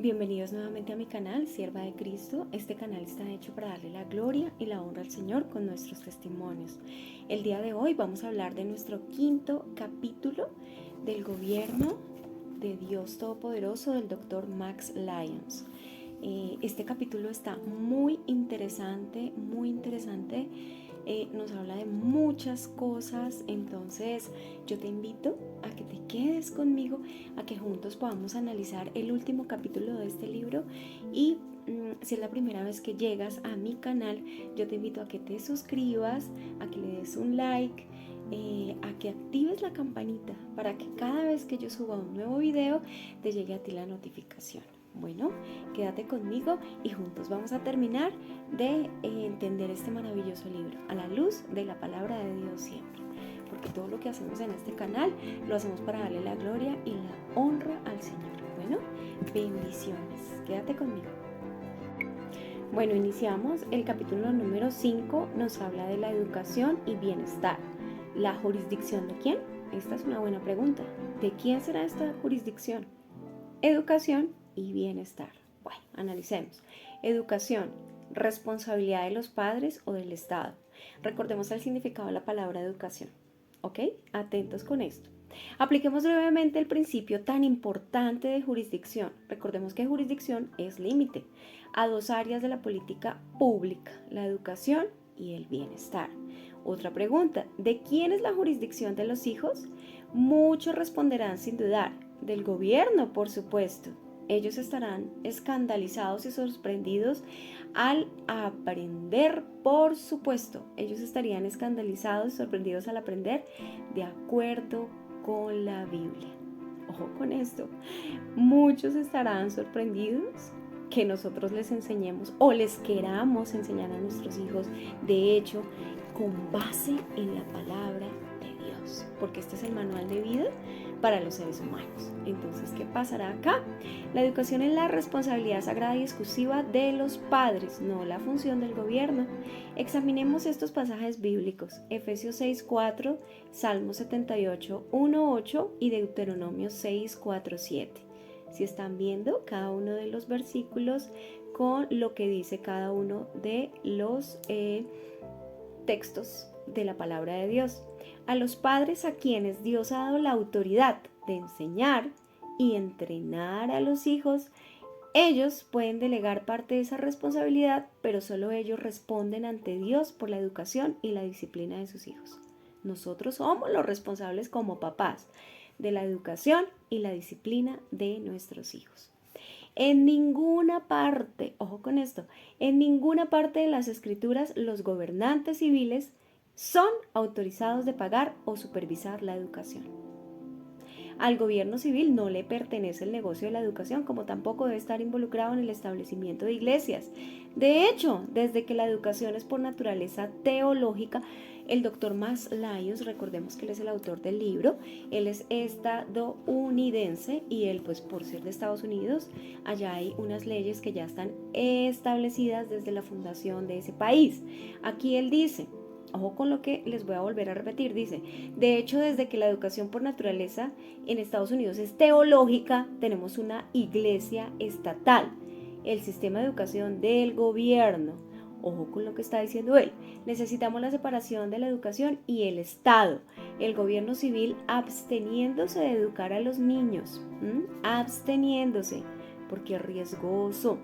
Bienvenidos nuevamente a mi canal, Sierva de Cristo. Este canal está hecho para darle la gloria y la honra al Señor con nuestros testimonios. El día de hoy vamos a hablar de nuestro quinto capítulo del gobierno de Dios Todopoderoso del Dr. Max Lyons. Este capítulo está muy interesante, nos habla de muchas cosas, entonces yo te invito a que te quedes conmigo, a que juntos podamos analizar el último capítulo de este libro y si es la primera vez que llegas a mi canal, yo te invito a que te suscribas, a que le des un like, a que actives la campanita para que cada vez que yo suba un nuevo video te llegue a ti la notificación. Bueno, quédate conmigo y juntos vamos a terminar de entender este maravilloso libro a la luz de la palabra de Dios siempre. Porque todo lo que hacemos en este canal lo hacemos para darle la gloria y la honra al Señor. Bueno, bendiciones. Quédate conmigo. Bueno, iniciamos. El capítulo número 5 nos habla de la educación y bienestar. ¿La jurisdicción de quién? Esta es una buena pregunta. ¿De quién será esta jurisdicción? Educación y bienestar. Bueno, analicemos. Educación, responsabilidad de los padres o del Estado. Recordemos el significado de la palabra educación. ¿Ok? Atentos con esto. Apliquemos brevemente el principio tan importante de jurisdicción. Recordemos que jurisdicción es límite a dos áreas de la política pública, la educación y el bienestar. Otra pregunta, ¿de quién es la jurisdicción de los hijos? Muchos responderán sin dudar, del gobierno, por supuesto. Ellos estarán escandalizados y sorprendidos al aprender, por supuesto. Ellos estarían escandalizados y sorprendidos al aprender de acuerdo con la Biblia. Ojo con esto. Muchos estarán sorprendidos que nosotros les enseñemos o les queramos enseñar a nuestros hijos, de hecho, con base en la palabra de Dios, porque este es el manual de vida para los seres humanos. Entonces, ¿qué pasará acá? La educación es la responsabilidad sagrada y exclusiva de los padres, no la función del gobierno. Examinemos estos pasajes bíblicos: Efesios 6:4, Salmo 78, 1:8 y Deuteronomio 6:4-7. Si están viendo cada uno de los versículos con lo que dice cada uno de los textos de la palabra de Dios. A los padres a quienes Dios ha dado la autoridad de enseñar y entrenar a los hijos, ellos pueden delegar parte de esa responsabilidad, pero solo ellos responden ante Dios por la educación y la disciplina de sus hijos. Nosotros somos los responsables como papás de la educación y la disciplina de nuestros hijos. En ninguna parte, ojo con esto, en ninguna parte de las escrituras los gobernantes civiles son autorizados de pagar o supervisar la educación. Al gobierno civil no le pertenece el negocio de la educación, como tampoco debe estar involucrado en el establecimiento de iglesias. De hecho, desde que la educación es por naturaleza teológica, el Dr. Max Lyons, recordemos que él es el autor del libro, él es estadounidense y él, pues por ser de Estados Unidos, allá hay unas leyes que ya están establecidas desde la fundación de ese país. Aquí él dice, ojo con lo que les voy a volver a repetir, dice, de hecho, desde que la educación por naturaleza en Estados Unidos es teológica, tenemos una iglesia estatal, el sistema de educación del gobierno. Ojo con lo que está diciendo él. Necesitamos la separación de la educación y el Estado. El gobierno civil absteniéndose de educar a los niños. Absteniéndose, porque es riesgoso.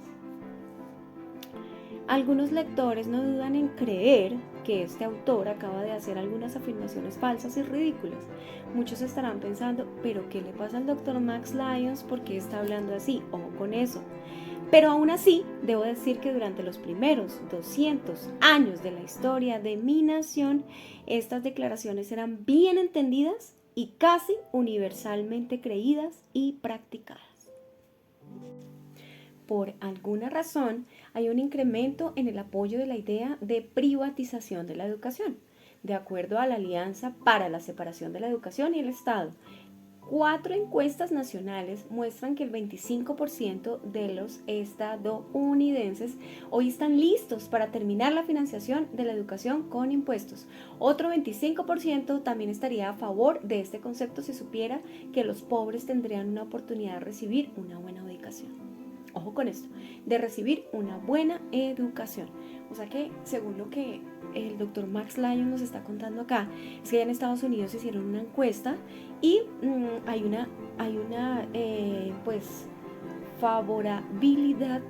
Algunos lectores no dudan en creer que este autor acaba de hacer algunas afirmaciones falsas y ridículas. Muchos estarán pensando, ¿pero qué le pasa al Dr. Max Lyons? ¿Por qué está hablando así? Ojo con eso. Pero aún así, debo decir que durante los primeros 200 años de la historia de mi nación, estas declaraciones eran bien entendidas y casi universalmente creídas y practicadas. Por alguna razón, hay un incremento en el apoyo de la idea de privatización de la educación, de acuerdo a la Alianza para la Separación de la Educación y el Estado. 4 encuestas nacionales muestran que el 25% de los estadounidenses hoy están listos para terminar la financiación de la educación con impuestos. Otro 25% también estaría a favor de este concepto si supiera que los pobres tendrían una oportunidad de recibir una buena educación. con esto, de recibir una buena educación. O sea que, según lo que el doctor Max Lyon nos está contando acá, es que allá en Estados Unidos hicieron una encuesta y hay una pues favorabilidad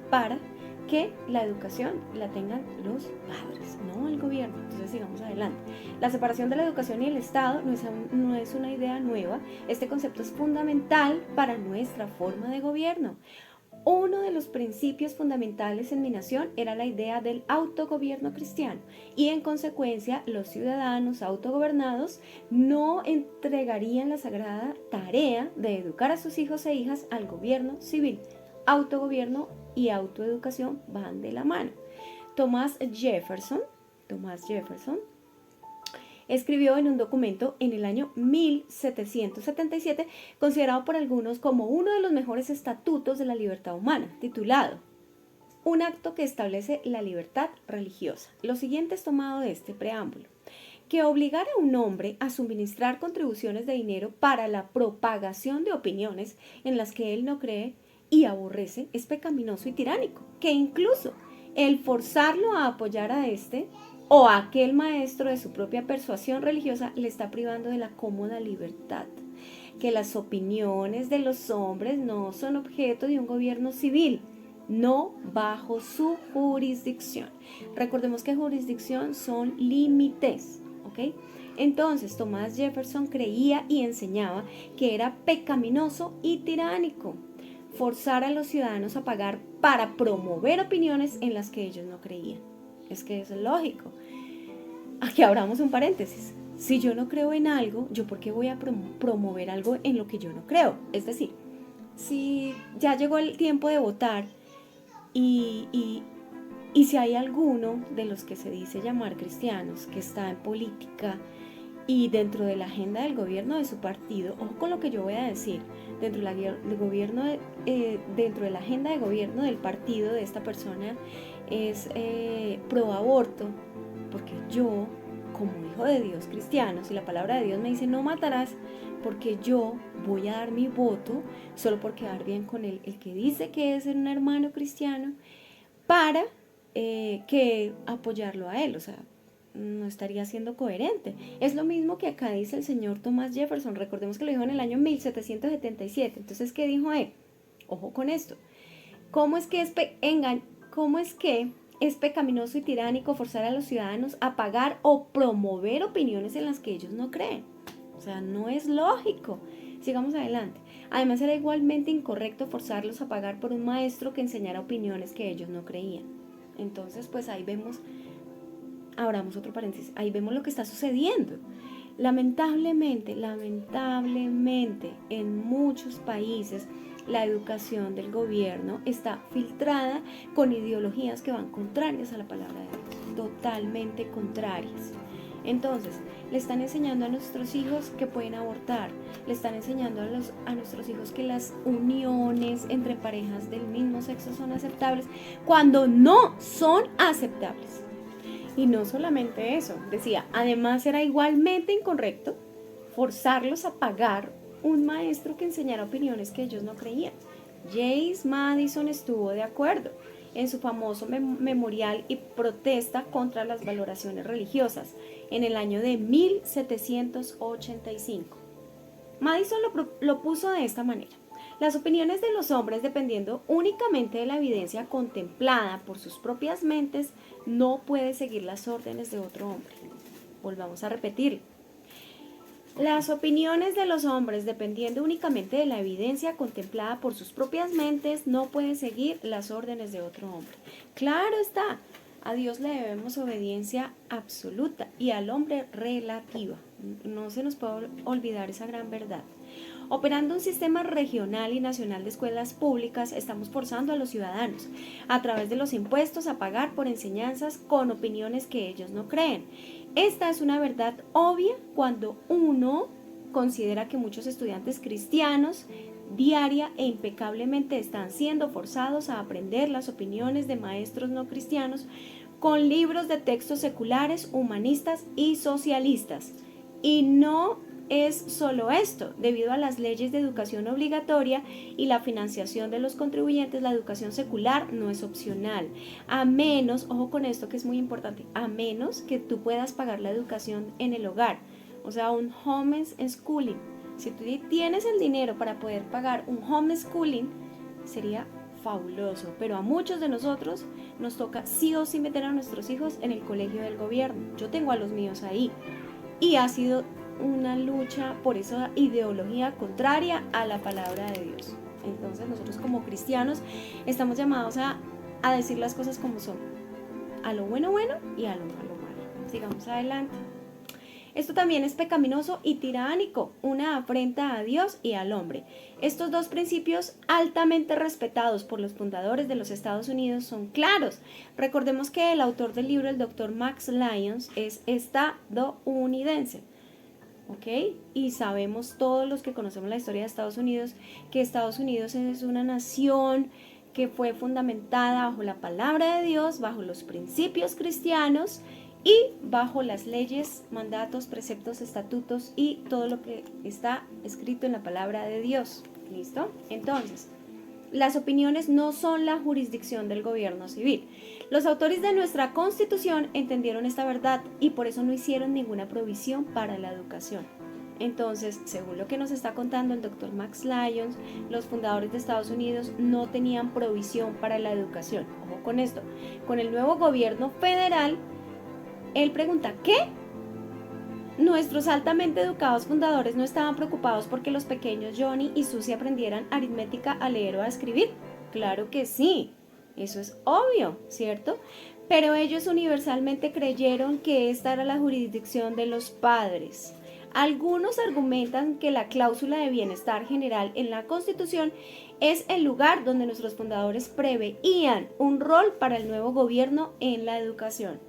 para que la educación la tengan los padres, no el gobierno. Entonces sigamos adelante. La separación de la educación y el Estado no es una idea nueva. Este concepto es fundamental para nuestra forma de gobierno. Uno de los principios fundamentales en mi nación era la idea del autogobierno cristiano y en consecuencia los ciudadanos autogobernados no entregarían la sagrada tarea de educar a sus hijos e hijas al gobierno civil. Autogobierno y autoeducación van de la mano. Thomas Jefferson escribió en un documento en el año 1777, considerado por algunos como uno de los mejores estatutos de la libertad humana, titulado Un acto que establece la libertad religiosa. Lo siguiente es tomado de este preámbulo: que obligar a un hombre a suministrar contribuciones de dinero para la propagación de opiniones en las que él no cree y aborrece es pecaminoso y tiránico, que incluso el forzarlo a apoyar a este o a aquel maestro de su propia persuasión religiosa le está privando de la cómoda libertad, que las opiniones de los hombres no son objeto de un gobierno civil, no bajo su jurisdicción. Recordemos que jurisdicción son límites, ¿ok? Entonces Thomas Jefferson creía y enseñaba que era pecaminoso y tiránico forzar a los ciudadanos a pagar para promover opiniones en las que ellos no creían. Es que es lógico. Aquí abramos un paréntesis. Si yo no creo en algo, ¿yo por qué voy a promover algo en lo que yo no creo? Es decir, si ya llegó el tiempo de votar y si hay alguno de los que se dice llamar cristianos que está en política y dentro de la agenda del gobierno de su partido, ojo con lo que yo voy a decir, dentro de la agenda de gobierno del partido de esta persona es pro aborto, porque yo, como hijo de Dios cristiano, si la palabra de Dios me dice no matarás, porque yo voy a dar mi voto solo por quedar bien con el que dice que es un hermano cristiano, para que apoyarlo a él, o sea, no estaría siendo coherente. Es lo mismo que acá dice el señor Thomas Jefferson. Recordemos que lo dijo en el año 1777. Entonces, ¿qué dijo él? Ojo con esto. ¿Cómo es que es pecaminoso y tiránico forzar a los ciudadanos a pagar o promover opiniones en las que ellos no creen? O sea, no es lógico. Sigamos adelante. Además, era igualmente incorrecto forzarlos a pagar por un maestro que enseñara opiniones que ellos no creían. Entonces, pues ahí vemos, abramos otro paréntesis, ahí vemos lo que está sucediendo. Lamentablemente, en muchos países, la educación del gobierno está filtrada con ideologías que van contrarias a la palabra de Dios, totalmente contrarias. Entonces, le están enseñando a nuestros hijos que pueden abortar, le están enseñando a nuestros hijos que las uniones entre parejas del mismo sexo son aceptables, cuando no son aceptables. Y no solamente eso, decía, además era igualmente incorrecto forzarlos a pagar un maestro que enseñara opiniones que ellos no creían. James Madison estuvo de acuerdo en su famoso memorial y protesta contra las valoraciones religiosas en el año de 1785. Madison lo puso de esta manera: las opiniones de los hombres, dependiendo únicamente de la evidencia contemplada por sus propias mentes, no puede seguir las órdenes de otro hombre. Volvamos a repetirlo. Las opiniones de los hombres, dependiendo únicamente de la evidencia contemplada por sus propias mentes, no pueden seguir las órdenes de otro hombre. Claro está, a Dios le debemos obediencia absoluta y al hombre relativa. No se nos puede olvidar esa gran verdad. Operando un sistema regional y nacional de escuelas públicas, estamos forzando a los ciudadanos, a través de los impuestos, a pagar por enseñanzas con opiniones que ellos no creen. Esta es una verdad obvia cuando uno considera que muchos estudiantes cristianos diaria e impecablemente están siendo forzados a aprender las opiniones de maestros no cristianos con libros de textos seculares, humanistas y socialistas, y no es solo esto. Debido a las leyes de educación obligatoria y la financiación de los contribuyentes, la educación secular no es opcional. A menos, ojo con esto que es muy importante, a menos que tú puedas pagar la educación en el hogar, o sea, un homeschooling. Si tú tienes el dinero para poder pagar un homeschooling, sería fabuloso, pero a muchos de nosotros nos toca sí o sí meter a nuestros hijos en el colegio del gobierno. Yo tengo a los míos ahí y ha sido una lucha por esa ideología contraria a la palabra de Dios. Entonces nosotros como cristianos estamos llamados a decir las cosas como son, a lo bueno y a lo malo malo. Sigamos adelante. Esto también es pecaminoso y tiránico, una afrenta a Dios y al hombre. Estos dos principios altamente respetados por los fundadores de los Estados Unidos son claros. Recordemos que el autor del libro, el Dr. Max Lyons, es estadounidense. ¿Ok? Y sabemos todos los que conocemos la historia de Estados Unidos, que Estados Unidos es una nación que fue fundamentada bajo la palabra de Dios, bajo los principios cristianos, y bajo las leyes, mandatos, preceptos, estatutos y todo lo que está escrito en la palabra de Dios. ¿Listo? Entonces, las opiniones no son la jurisdicción del gobierno civil. Los autores de nuestra Constitución entendieron esta verdad y por eso no hicieron ninguna provisión para la educación. Entonces, según lo que nos está contando el Dr. Max Lyons, los fundadores de Estados Unidos no tenían provisión para la educación. Ojo con esto. Con el nuevo gobierno federal, él pregunta, ¿qué? Nuestros altamente educados fundadores no estaban preocupados porque los pequeños Johnny y Susie aprendieran aritmética, a leer o a escribir. Claro que sí, eso es obvio, ¿cierto? Pero ellos universalmente creyeron que esta era la jurisdicción de los padres. Algunos argumentan que la cláusula de bienestar general en la Constitución es el lugar donde nuestros fundadores preveían un rol para el nuevo gobierno en la educación.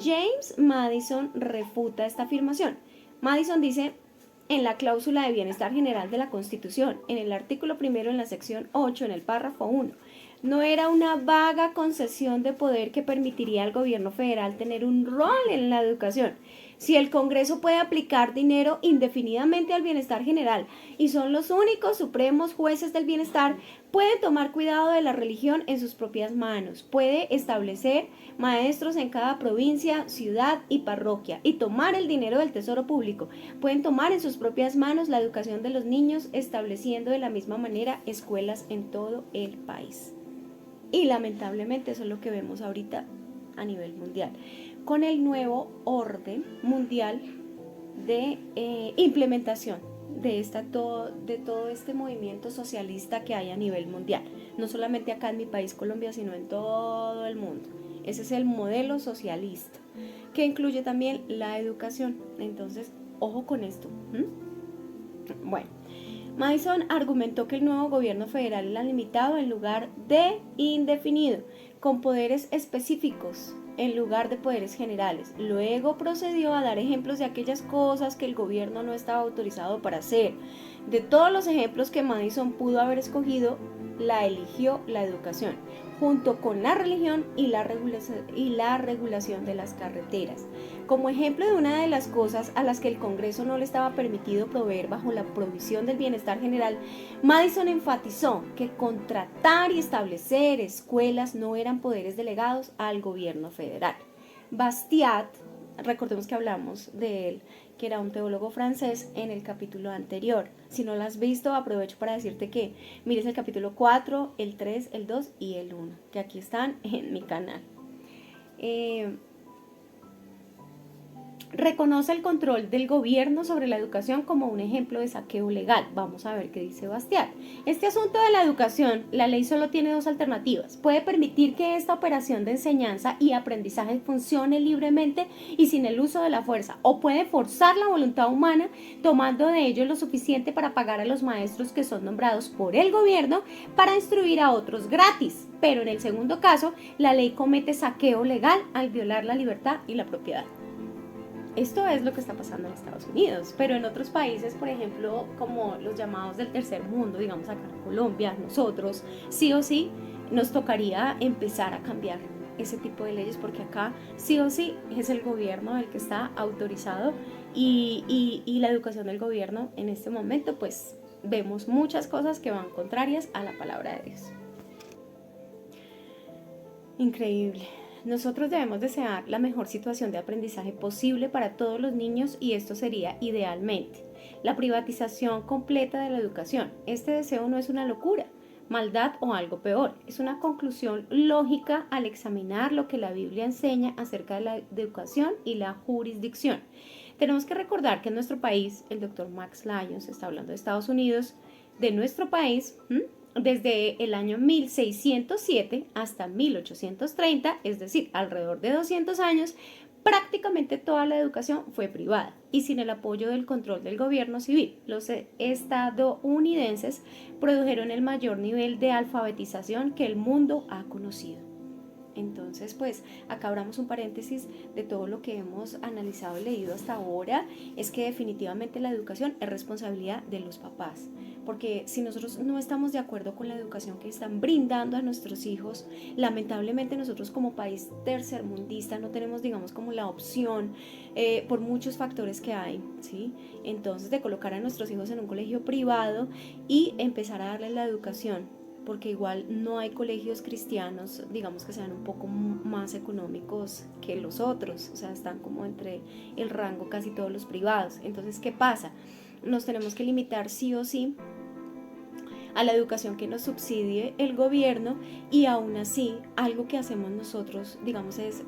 James Madison refuta esta afirmación. Madison dice en la cláusula de bienestar general de la Constitución, en el artículo primero en la sección 8, en el párrafo 1, no era una vaga concesión de poder que permitiría al gobierno federal tener un rol en la educación. Si el Congreso puede aplicar dinero indefinidamente al bienestar general y son los únicos supremos jueces del bienestar, puede tomar cuidado de la religión en sus propias manos, puede establecer maestros en cada provincia, ciudad y parroquia y tomar el dinero del tesoro público. Pueden tomar en sus propias manos la educación de los niños, estableciendo de la misma manera escuelas en todo el país. Y lamentablemente eso es lo que vemos ahorita a nivel mundial, con el nuevo orden mundial de implementación de todo este movimiento socialista que hay a nivel mundial, no solamente acá en mi país Colombia, sino en todo el mundo. Ese es el modelo socialista, que incluye también la educación. Entonces, ojo con esto. Bueno, Madison argumentó que el nuevo gobierno federal era limitado en lugar de indefinido, con poderes específicos en lugar de poderes generales. Luego procedió a dar ejemplos de aquellas cosas que el gobierno no estaba autorizado para hacer. De todos los ejemplos que Madison pudo haber escogido, la eligió la educación, junto con la religión y la regulación de las carreteras. Como ejemplo de una de las cosas a las que el Congreso no le estaba permitido proveer bajo la provisión del bienestar general, Madison enfatizó que contratar y establecer escuelas no eran poderes delegados al gobierno federal. Bastiat, recordemos que hablamos de él, que era un teólogo francés en el capítulo anterior. Si no lo has visto, aprovecho para decirte que mires el capítulo 4, el 3, el 2 y el 1, que aquí están en mi canal. Reconoce el control del gobierno sobre la educación como un ejemplo de saqueo legal. Vamos a ver qué dice Bastiat. Este asunto de la educación, la ley solo tiene dos alternativas. Puede permitir que esta operación de enseñanza y aprendizaje funcione libremente y sin el uso de la fuerza, o puede forzar la voluntad humana, tomando de ello lo suficiente para pagar a los maestros que son nombrados por el gobierno para instruir a otros gratis. Pero en el segundo caso, la ley comete saqueo legal al violar la libertad y la propiedad. Esto es lo que está pasando en Estados Unidos, pero en otros países, por ejemplo, como los llamados del tercer mundo, digamos acá en Colombia, nosotros, sí o sí, nos tocaría empezar a cambiar ese tipo de leyes, porque acá sí o sí es el gobierno el que está autorizado y la educación del gobierno en este momento, pues vemos muchas cosas que van contrarias a la palabra de Dios. Increíble. Nosotros debemos desear la mejor situación de aprendizaje posible para todos los niños y esto sería idealmente la privatización completa de la educación. Este deseo no es una locura, maldad o algo peor. Es una conclusión lógica al examinar lo que la Biblia enseña acerca de la educación y la jurisdicción. Tenemos que recordar que en nuestro país, el doctor Max Lyons está hablando de Estados Unidos, de nuestro país, desde el año 1607 hasta 1830, es decir, alrededor de 200 años, prácticamente toda la educación fue privada y sin el apoyo del control del gobierno civil. Los estadounidenses produjeron el mayor nivel de alfabetización que el mundo ha conocido. Entonces, pues acá abramos un paréntesis de todo lo que hemos analizado y leído hasta ahora. Es que definitivamente la educación es responsabilidad de los papás, porque si nosotros no estamos de acuerdo con la educación que están brindando a nuestros hijos, lamentablemente nosotros como país tercermundista no tenemos, digamos, como la opción por muchos factores que hay, ¿sí? Entonces, de colocar a nuestros hijos en un colegio privado y empezar a darles la educación, porque igual no hay colegios cristianos, digamos, que sean un poco más económicos que los otros, o sea, están como entre el rango casi todos los privados. Entonces, ¿qué pasa? Nos tenemos que limitar sí o sí a la educación que nos subsidie el gobierno y aún así algo que hacemos nosotros, digamos, es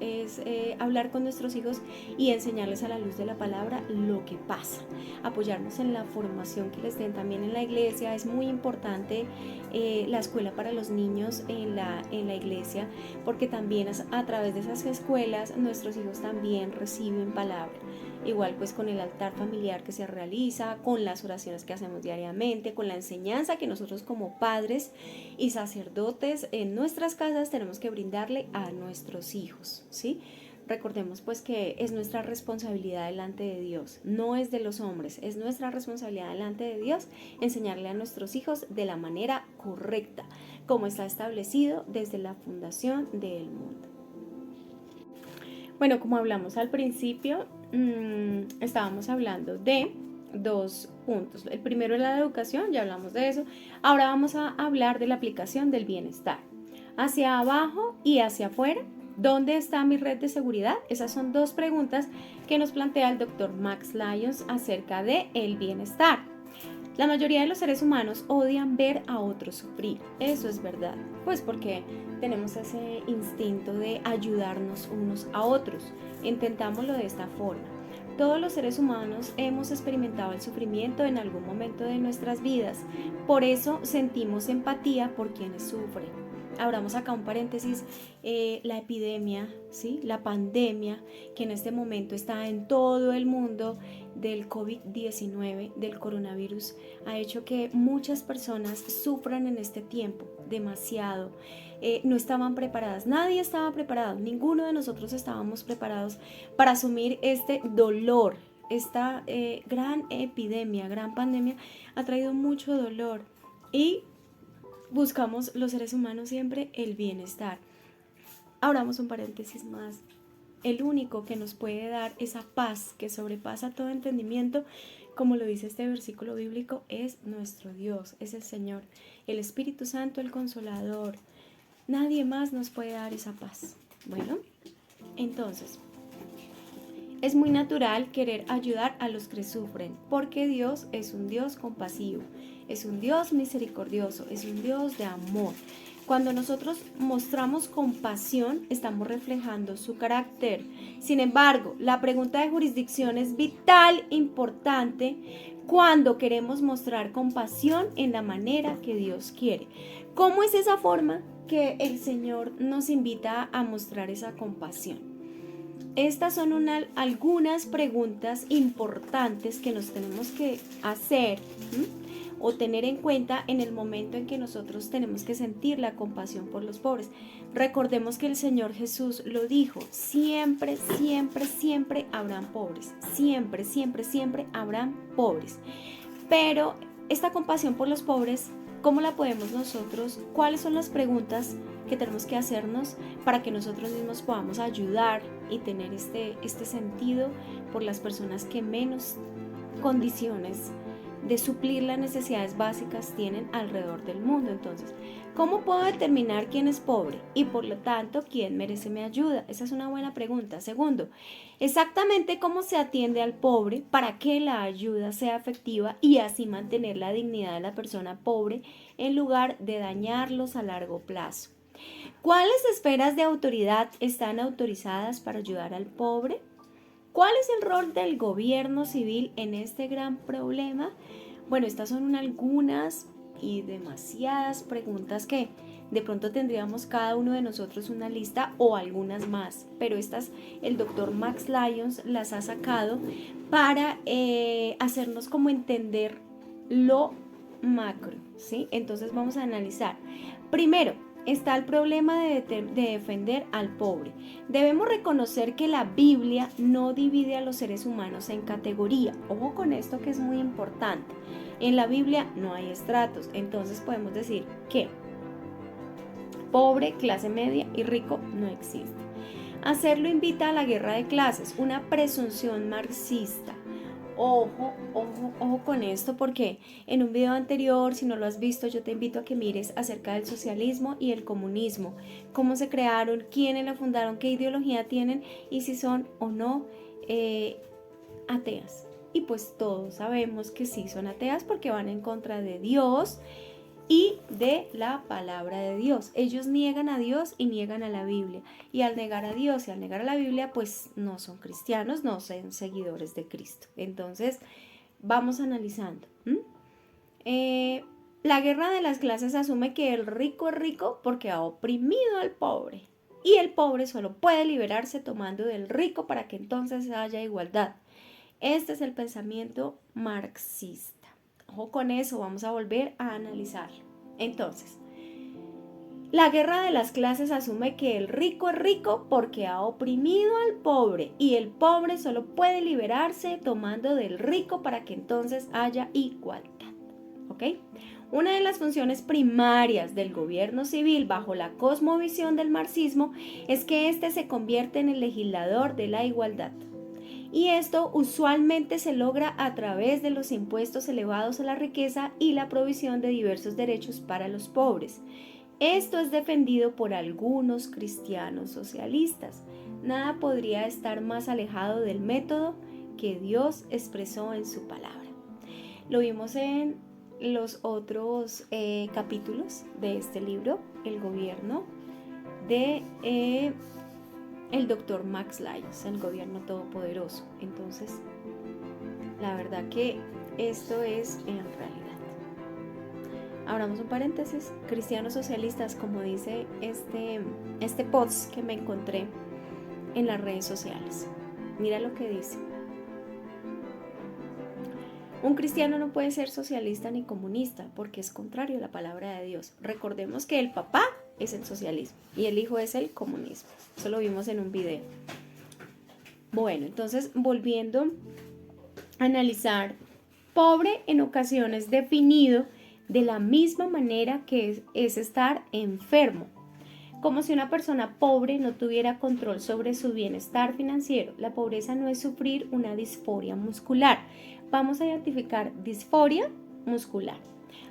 hablar con nuestros hijos y enseñarles a la luz de la palabra lo que pasa, apoyarnos en la formación que les den también en la iglesia. Es muy importante la escuela para los niños en la iglesia, porque también a través de esas escuelas nuestros hijos también reciben palabra. Igual pues con el altar familiar que se realiza, con las oraciones que hacemos diariamente, con la enseñanza que nosotros como padres y sacerdotes en nuestras casas tenemos que brindarle a nuestros hijos, ¿sí? Recordemos pues que es nuestra responsabilidad delante de Dios, no es de los hombres, es nuestra responsabilidad delante de Dios enseñarle a nuestros hijos de la manera correcta, como está establecido desde la fundación del mundo. Bueno, como hablamos al principio, estábamos hablando de dos puntos. El primero es la educación, ya hablamos de eso. Ahora vamos a hablar de la aplicación del bienestar. Hacia abajo y hacia afuera, ¿dónde está mi red de seguridad? Esas son dos preguntas que nos plantea el doctor Max Lyons acerca de el bienestar. La mayoría de los seres humanos odian ver a otros sufrir. Eso es verdad, pues porque tenemos ese instinto de ayudarnos unos a otros. Intentámoslo de esta forma. Todos los seres humanos hemos experimentado el sufrimiento en algún momento de nuestras vidas. Por eso sentimos empatía por quienes sufren. Abramos acá un paréntesis, la epidemia, ¿sí? La pandemia que en este momento está en todo el mundo del COVID-19, del coronavirus, ha hecho que muchas personas sufran en este tiempo demasiado. No estaban preparadas, nadie estaba preparado, ninguno de nosotros estábamos preparados para asumir este dolor. Esta gran epidemia, gran pandemia ha traído mucho dolor y buscamos los seres humanos siempre el bienestar. Abramos un paréntesis más. El único que nos puede dar esa paz que sobrepasa todo entendimiento, como lo dice este versículo bíblico, es nuestro Dios, es el Señor, el Espíritu Santo, el Consolador. Nadie más nos puede dar esa paz. Bueno, entonces, es muy natural querer ayudar a los que sufren, porque Dios es un Dios compasivo, es un Dios misericordioso, es un Dios de amor. Cuando nosotros mostramos compasión, estamos reflejando su carácter. Sin embargo, la pregunta de jurisdicción es vital, importante, cuando queremos mostrar compasión en la manera que Dios quiere. ¿Cómo es esa forma que el Señor nos invita a mostrar esa compasión? Estas son algunas preguntas importantes que nos tenemos que hacer o tener en cuenta en el momento en que nosotros tenemos que sentir la compasión por los pobres. Recordemos que el Señor Jesús lo dijo: siempre, siempre, siempre habrán pobres, siempre, siempre, siempre habrán pobres. Pero esta compasión por los pobres ¿cómo la podemos nosotros? ¿Cuáles son las preguntas que tenemos que hacernos para que nosotros mismos podamos ayudar y tener este sentido por las personas que menos condiciones de suplir las necesidades básicas tienen alrededor del mundo? Entonces, ¿cómo puedo determinar quién es pobre y por lo tanto quién merece mi ayuda? Esa es una buena pregunta. Segundo, exactamente cómo se atiende al pobre para que la ayuda sea efectiva y así mantener la dignidad de la persona pobre en lugar de dañarlos a largo plazo. ¿Cuáles esferas de autoridad están autorizadas para ayudar al pobre? ¿Cuál es el rol del gobierno civil en este gran problema? Bueno, estas son algunas y demasiadas preguntas que de pronto tendríamos cada uno de nosotros una lista o algunas más, pero estas el doctor Max Lyons las ha sacado para hacernos como entender lo macro, ¿sí? Entonces vamos a analizar. Primero, está el problema de defender al pobre. Debemos reconocer que la Biblia no divide a los seres humanos en categoría. Ojo con esto que es muy importante. En la Biblia no hay estratos, entonces podemos decir que pobre, clase media y rico no existe. Hacerlo invita a la guerra de clases, una presunción marxista. Ojo con esto, porque en un video anterior, si no lo has visto, yo te invito a que mires acerca del socialismo y el comunismo, cómo se crearon, quiénes la fundaron, qué ideología tienen y si son o no ateas. Y pues todos sabemos que sí son ateas porque van en contra de Dios y de la palabra de Dios. Ellos niegan a Dios y niegan a la Biblia. Y al negar a Dios y al negar a la Biblia, pues no son cristianos, no son seguidores de Cristo. Entonces, vamos analizando. La guerra de las clases asume que el rico es rico porque ha oprimido al pobre. Y el pobre solo puede liberarse tomando del rico para que entonces haya igualdad. Este es el pensamiento marxista. Ojo con eso, vamos a volver a analizarlo. Entonces, la guerra de las clases asume que el rico es rico porque ha oprimido al pobre y el pobre solo puede liberarse tomando del rico para que entonces haya igualdad. ¿Ok? Una de las funciones primarias del gobierno civil bajo la cosmovisión del marxismo es que éste se convierte en el legislador de la igualdad. Y esto usualmente se logra a través de los impuestos elevados a la riqueza y la provisión de diversos derechos para los pobres. Esto es defendido por algunos cristianos socialistas. Nada podría estar más alejado del método que Dios expresó en su palabra. Lo vimos en los otros capítulos de este libro, El gobierno de el doctor Max Lyons, el gobierno todopoderoso. Entonces, la verdad que esto es en realidad. Abramos un paréntesis. Cristianos socialistas, como dice este post que me encontré en las redes sociales. Mira lo que dice. Un cristiano no puede ser socialista ni comunista porque es contrario a la palabra de Dios. Recordemos que el papá es el socialismo y el hijo es el comunismo. Eso lo vimos en un video. Bueno, entonces volviendo a analizar, pobre en ocasiones definido de la misma manera que es estar enfermo. Como si una persona pobre no tuviera control sobre su bienestar financiero. La pobreza no es sufrir una disforia muscular. Vamos a identificar disforia muscular.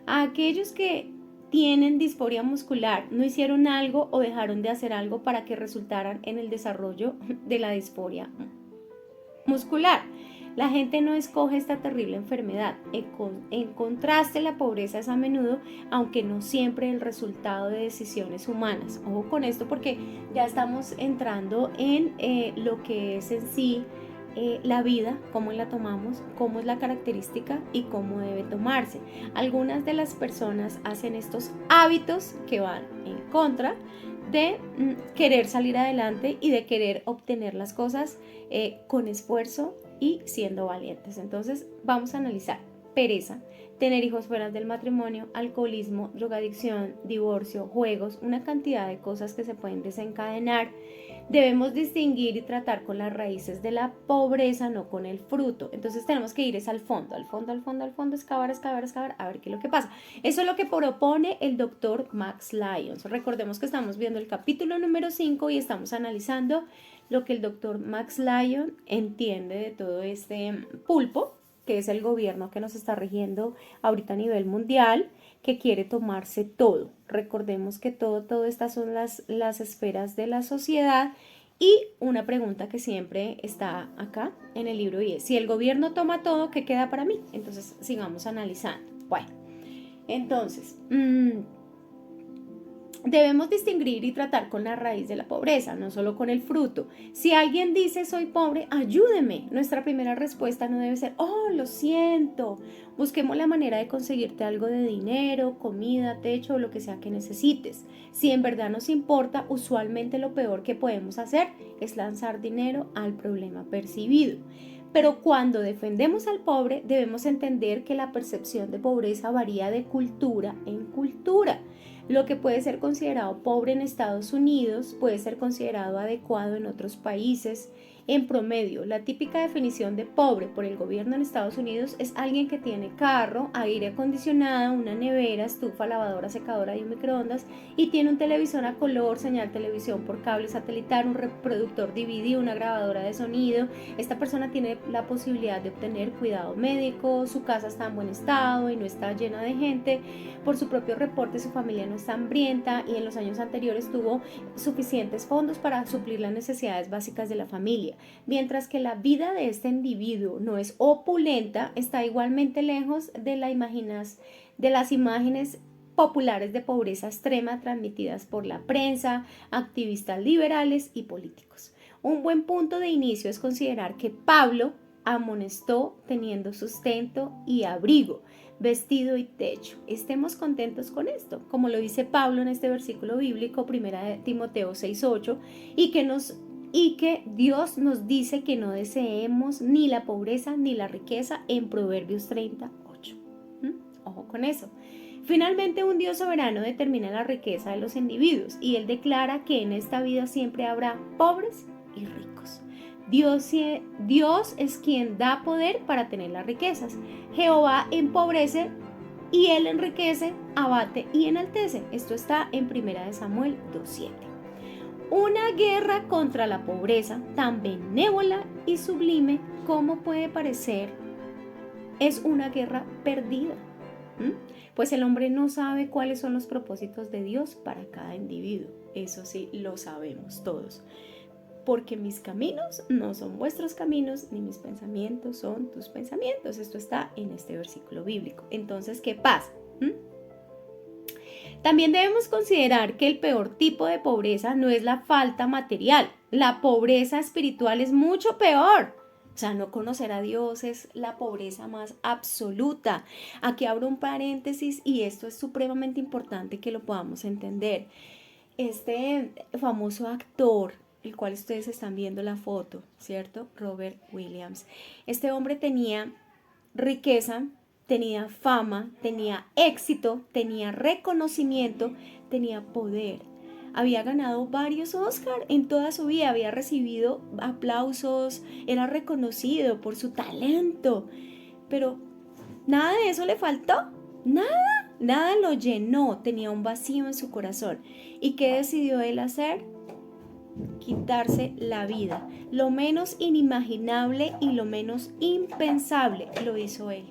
A aquellos que tienen disforia muscular no hicieron algo o dejaron de hacer algo para que resultaran en el desarrollo de la disforia muscular. La gente no escoge esta terrible enfermedad. En contraste, la pobreza es a menudo, aunque no siempre, el resultado de decisiones humanas. Ojo con esto porque ya estamos entrando en lo que es en sí la vida, cómo la tomamos, cómo es la característica y cómo debe tomarse. Algunas de las personas hacen estos hábitos que van en contra de querer salir adelante y de querer obtener las cosas con esfuerzo y siendo valientes. Entonces vamos a analizar pereza, tener hijos fuera del matrimonio, alcoholismo, drogadicción, divorcio, juegos, una cantidad de cosas que se pueden desencadenar. Debemos distinguir y tratar con las raíces de la pobreza, no con el fruto. Entonces tenemos que ir es al fondo, excavar, a ver qué es lo que pasa. Eso es lo que propone el doctor Max Lyons. Recordemos que estamos viendo el capítulo número 5 y estamos analizando lo que el doctor Max Lyons entiende de todo este pulpo, que es el gobierno que nos está rigiendo ahorita a nivel mundial, que quiere tomarse todo. Recordemos que todo estas son las esferas de la sociedad. Y una pregunta que siempre está acá en el libro y es, si el gobierno toma todo, ¿qué queda para mí? Entonces sigamos analizando. Bueno, entonces debemos distinguir y tratar con la raíz de la pobreza, no solo con el fruto. Si alguien dice soy pobre, ayúdeme. Nuestra primera respuesta no debe ser, oh, lo siento. Busquemos la manera de conseguirte algo de dinero, comida, techo o lo que sea que necesites. Si en verdad nos importa, usualmente lo peor que podemos hacer es lanzar dinero al problema percibido. Pero cuando defendemos al pobre, debemos entender que la percepción de pobreza varía de cultura en cultura. Lo que puede ser considerado pobre en Estados Unidos puede ser considerado adecuado en otros países. En promedio, la típica definición de pobre por el gobierno en Estados Unidos es alguien que tiene carro, aire acondicionado, una nevera, estufa, lavadora, secadora y un microondas y tiene un televisor a color, señal televisión por cable satelital, un reproductor DVD, una grabadora de sonido. Esta persona tiene la posibilidad de obtener cuidado médico, su casa está en buen estado y no está llena de gente. Por su propio reporte, su familia no está hambrienta y en los años anteriores tuvo suficientes fondos para suplir las necesidades básicas de la familia. Mientras que la vida de este individuo no es opulenta, está igualmente lejos de las imágenes populares de pobreza extrema transmitidas por la prensa, activistas liberales y políticos. Un buen punto de inicio es considerar que Pablo amonestó teniendo sustento y abrigo, vestido y techo. Estemos contentos con esto, como lo dice Pablo en este versículo bíblico, 1 Timoteo 6:8, y que Dios nos dice que no deseemos ni la pobreza ni la riqueza en Proverbios 30:8. Ojo con eso. Finalmente, un Dios soberano determina la riqueza de los individuos y Él declara que en esta vida siempre habrá pobres y ricos. Dios es quien da poder para tener las riquezas. Jehová empobrece y Él enriquece, abate y enaltece. Esto está en 1 Samuel 2:7. Una guerra contra la pobreza, tan benévola y sublime como puede parecer, es una guerra perdida. Pues el hombre no sabe cuáles son los propósitos de Dios para cada individuo. Eso sí, lo sabemos todos. Porque mis caminos no son vuestros caminos, ni mis pensamientos son tus pensamientos. Esto está en este versículo bíblico. Entonces, ¿qué pasa? También debemos considerar que el peor tipo de pobreza no es la falta material. La pobreza espiritual es mucho peor. O sea, no conocer a Dios es la pobreza más absoluta. Aquí abro un paréntesis y esto es supremamente importante que lo podamos entender. Este famoso actor, el cual ustedes están viendo la foto, ¿cierto? Robert Williams. Este hombre tenía riqueza, tenía fama, tenía éxito, tenía reconocimiento, tenía poder. Había ganado varios Oscars en toda su vida, había recibido aplausos, era reconocido por su talento, pero nada de eso le faltó, nada lo llenó, tenía un vacío en su corazón. ¿Y qué decidió él hacer? Quitarse la vida. Lo menos inimaginable y lo menos impensable lo hizo él.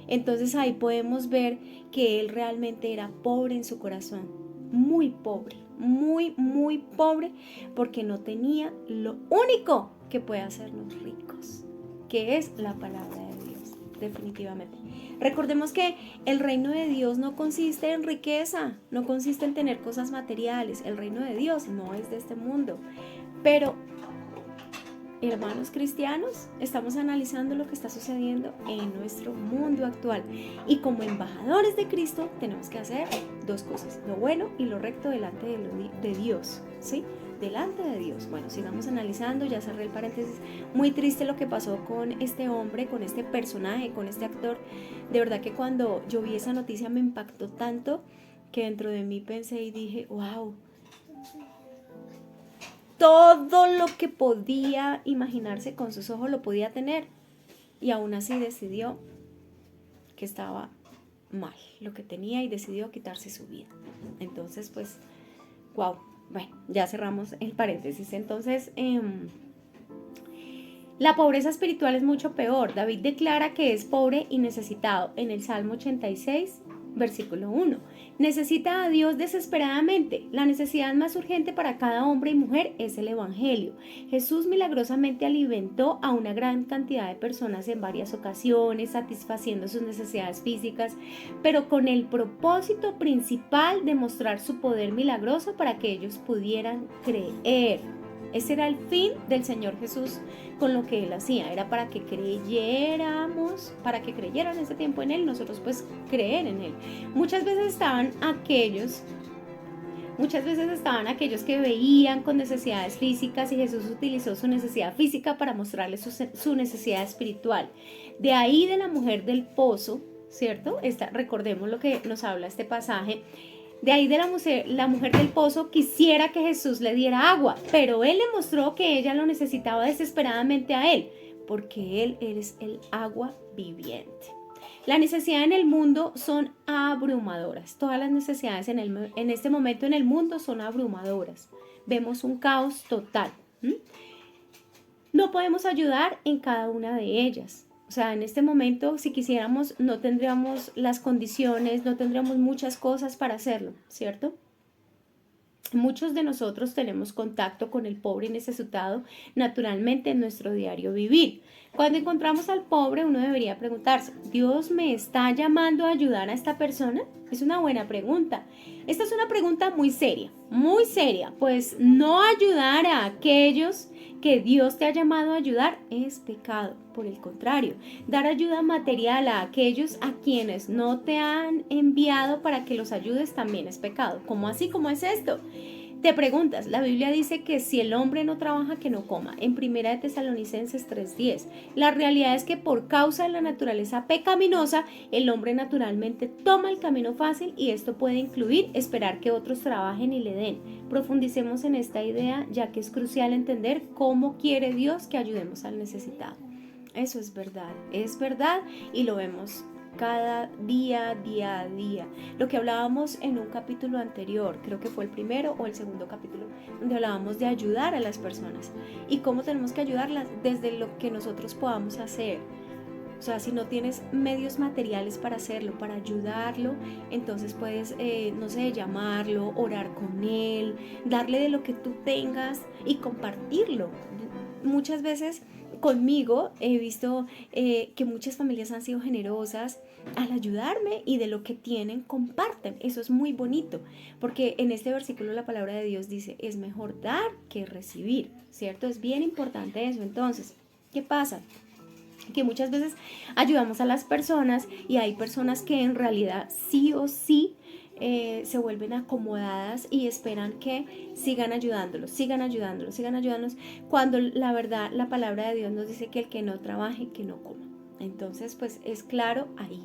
Entonces ahí podemos ver que él realmente era pobre en su corazón, muy pobre, muy pobre, porque no tenía lo único que puede hacernos ricos, que es la palabra de Dios, definitivamente. Recordemos que el reino de Dios no consiste en riqueza, no consiste en tener cosas materiales. El reino de Dios no es de este mundo, pero hermanos cristianos, estamos analizando lo que está sucediendo en nuestro mundo actual. Y como embajadores de Cristo tenemos que hacer dos cosas, lo bueno y lo recto delante de Dios, ¿sí? Delante de Dios. Bueno, sigamos analizando, ya cerré el paréntesis. Muy triste lo que pasó con este hombre, con este personaje, con este actor. De verdad que cuando yo vi esa noticia me impactó tanto que dentro de mí pensé y dije, wow, todo lo que podía imaginarse con sus ojos lo podía tener, y aún así decidió que estaba mal lo que tenía y decidió quitarse su vida. Entonces, pues, wow, bueno, ya cerramos el paréntesis. Entonces, la pobreza espiritual es mucho peor. David declara que es pobre y necesitado en el Salmo 86, versículo 1. Necesita a Dios desesperadamente. La necesidad más urgente para cada hombre y mujer es el Evangelio. Jesús milagrosamente alimentó a una gran cantidad de personas en varias ocasiones, satisfaciendo sus necesidades físicas, pero con el propósito principal de mostrar su poder milagroso para que ellos pudieran creer. Ese era el fin del Señor Jesús con lo que Él hacía, era para que creyéramos, para que creyeran ese tiempo en Él, nosotros pues creer en Él. Muchas veces estaban aquellos que veían con necesidades físicas, y Jesús utilizó su necesidad física para mostrarles su necesidad espiritual. De ahí de la mujer del pozo, ¿cierto? Recordemos lo que nos habla este pasaje. De ahí de la mujer del pozo quisiera que Jesús le diera agua, pero Él le mostró que ella lo necesitaba desesperadamente a Él, porque Él es el agua viviente. Las necesidades en el mundo son abrumadoras. Todas las necesidades en este momento en el mundo son abrumadoras. Vemos un caos total. No podemos ayudar en cada una de ellas. O sea, en este momento, si quisiéramos, no tendríamos las condiciones, no tendríamos muchas cosas para hacerlo, ¿cierto? Muchos de nosotros tenemos contacto con el pobre y necesitado naturalmente en nuestro diario vivir. Cuando encontramos al pobre, uno debería preguntarse, ¿Dios me está llamando a ayudar a esta persona? Es una buena pregunta. Esta es una pregunta muy seria, pues no ayudar a aquellos que Dios te ha llamado a ayudar es pecado. Por el contrario, dar ayuda material a aquellos a quienes no te han enviado para que los ayudes también es pecado. ¿Cómo así? ¿Cómo es esto? Te preguntas, la Biblia dice que si el hombre no trabaja, que no coma, en 1 de Tesalonicenses 3:10. La realidad es que por causa de la naturaleza pecaminosa, el hombre naturalmente toma el camino fácil, y esto puede incluir esperar que otros trabajen y le den. Profundicemos en esta idea, ya que es crucial entender cómo quiere Dios que ayudemos al necesitado. Eso es verdad, y lo vemos cada día a día. Lo que hablábamos en un capítulo anterior, creo que fue el primero o el segundo capítulo, donde hablábamos de ayudar a las personas y cómo tenemos que ayudarlas desde lo que nosotros podamos hacer. O sea, si no tienes medios materiales para hacerlo, para ayudarlo, entonces puedes, no sé, llamarlo, orar con él, darle de lo que tú tengas y compartirlo. Muchas veces conmigo he visto que muchas familias han sido generosas al ayudarme, y de lo que tienen comparten. Eso es muy bonito, porque en este versículo la palabra de Dios dice, es mejor dar que recibir, ¿cierto? Es bien importante eso. Entonces, ¿qué pasa? Que muchas veces ayudamos a las personas, y hay personas que en realidad sí o sí se vuelven acomodadas y esperan que sigan ayudándolos, cuando la verdad la palabra de Dios nos dice que el que no trabaje, que no coma. Entonces, pues es claro ahí.